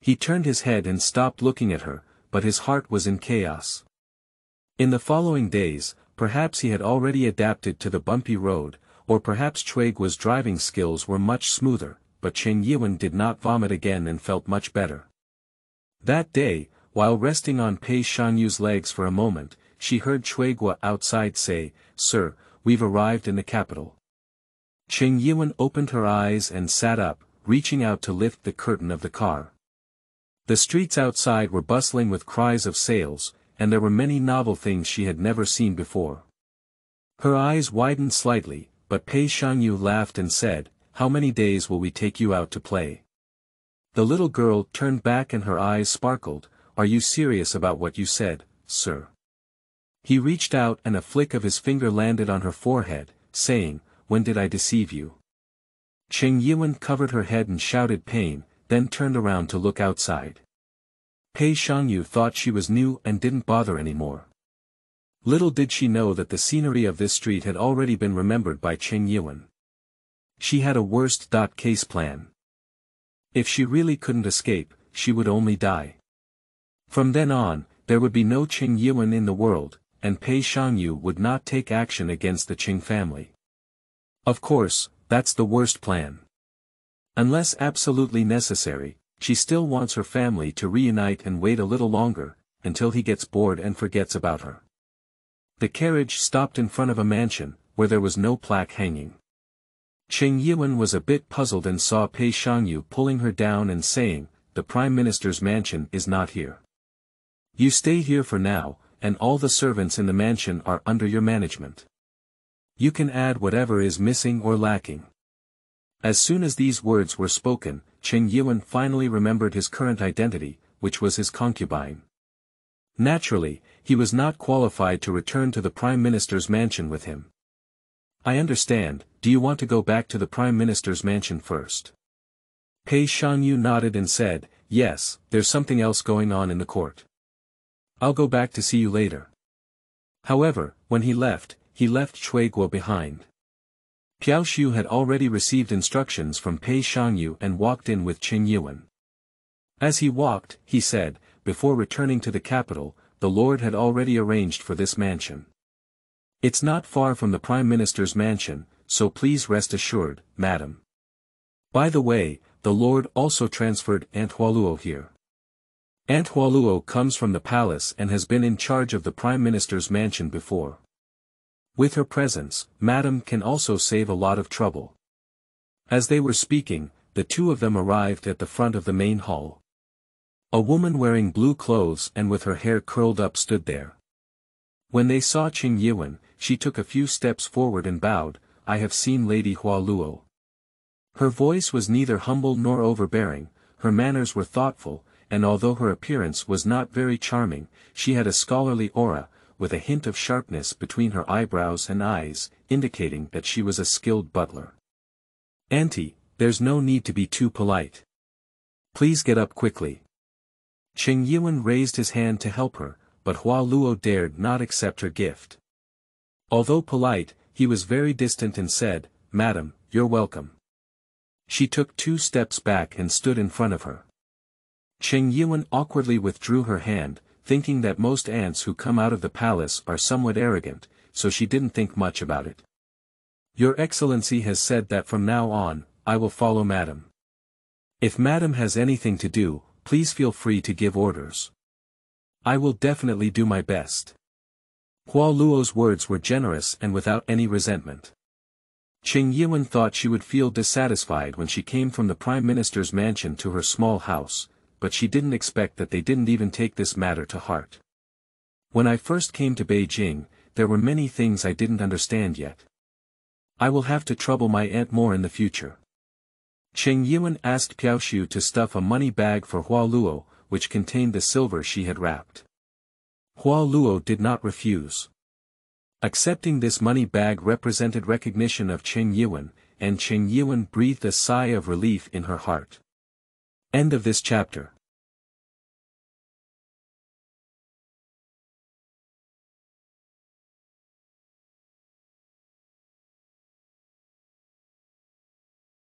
He turned his head and stopped looking at her, but his heart was in chaos. In the following days, perhaps he had already adapted to the bumpy road, or perhaps Chuiguo's driving skills were much smoother, but Qing Yuan did not vomit again and felt much better. That day, while resting on Pei Shangyu's legs for a moment, she heard Chuiguo outside say, "Sir, we've arrived in the capital." Qing Yuan opened her eyes and sat up, reaching out to lift the curtain of the car. The streets outside were bustling with cries of sales, and there were many novel things she had never seen before. Her eyes widened slightly, but Pei Shangyu laughed and said, "How many days will we take you out to play?" The little girl turned back and her eyes sparkled. "Are you serious about what you said, sir?" He reached out and a flick of his finger landed on her forehead, saying, "When did I deceive you?" Qing Yuan covered her head and shouted pain, then turned around to look outside. Pei Shangyu thought she was new and didn't bother anymore. Little did she know that the scenery of this street had already been remembered by Qing Yuan. She had a worst-case plan. If she really couldn't escape, she would only die. From then on, there would be no Qing Yuan in the world, and Pei Shangyu would not take action against the Qing family. Of course, that's the worst plan. Unless absolutely necessary, she still wants her family to reunite and wait a little longer, until he gets bored and forgets about her. The carriage stopped in front of a mansion, where there was no plaque hanging. Qing Yuan was a bit puzzled and saw Pei Shangyu pulling her down and saying, "The Prime Minister's mansion is not here. You stay here for now, and all the servants in the mansion are under your management. You can add whatever is missing or lacking." As soon as these words were spoken, Qing Yuan finally remembered his current identity, which was his concubine. Naturally, he was not qualified to return to the Prime Minister's mansion with him. "I understand, do you want to go back to the Prime Minister's mansion first?" Pei Shangyu nodded and said, "Yes, there's something else going on in the court. I'll go back to see you later." However, when he left Chuiguo behind. Piaoshu had already received instructions from Pei Shangyu and walked in with Qing Yuan. As he walked, he said, "Before returning to the capital, the Lord had already arranged for this mansion. It's not far from the Prime Minister's mansion, so please rest assured, madam. By the way, the Lord also transferred Aunt Hualuo here. Aunt Hualuo comes from the palace and has been in charge of the Prime Minister's mansion before. With her presence, Madam can also save a lot of trouble." As they were speaking, the two of them arrived at the front of the main hall. A woman wearing blue clothes and with her hair curled up stood there. When they saw Qing Yuan, she took a few steps forward and bowed, "I have seen Lady Hualuo." Her voice was neither humble nor overbearing, her manners were thoughtful, and although her appearance was not very charming, she had a scholarly aura, with a hint of sharpness between her eyebrows and eyes, indicating that she was a skilled butler. "Auntie, there's no need to be too polite. Please get up quickly." Cheng Yuan raised his hand to help her, but Hua Luo dared not accept her gift. Although polite, he was very distant and said, "Madam, you're welcome." She took 2 steps back and stood in front of her. Cheng Yuan awkwardly withdrew her hand, thinking that most aunts who come out of the palace are somewhat arrogant, so she didn't think much about it. "Your Excellency has said that from now on, I will follow Madam. If Madam has anything to do, please feel free to give orders. I will definitely do my best." Hua Luo's words were generous and without any resentment. Cheng Yuan thought she would feel dissatisfied when she came from the Prime Minister's mansion to her small house, but she didn't expect that they didn't even take this matter to heart. "When I first came to Beijing, there were many things I didn't understand yet. I will have to trouble my aunt more in the future." Cheng Yuan asked Pei Shangyu to stuff a money bag for Hua Luo, which contained the silver she had wrapped. Hua Luo did not refuse. Accepting this money bag represented recognition of Cheng Yuan, and Cheng Yuan breathed a sigh of relief in her heart. End of this chapter.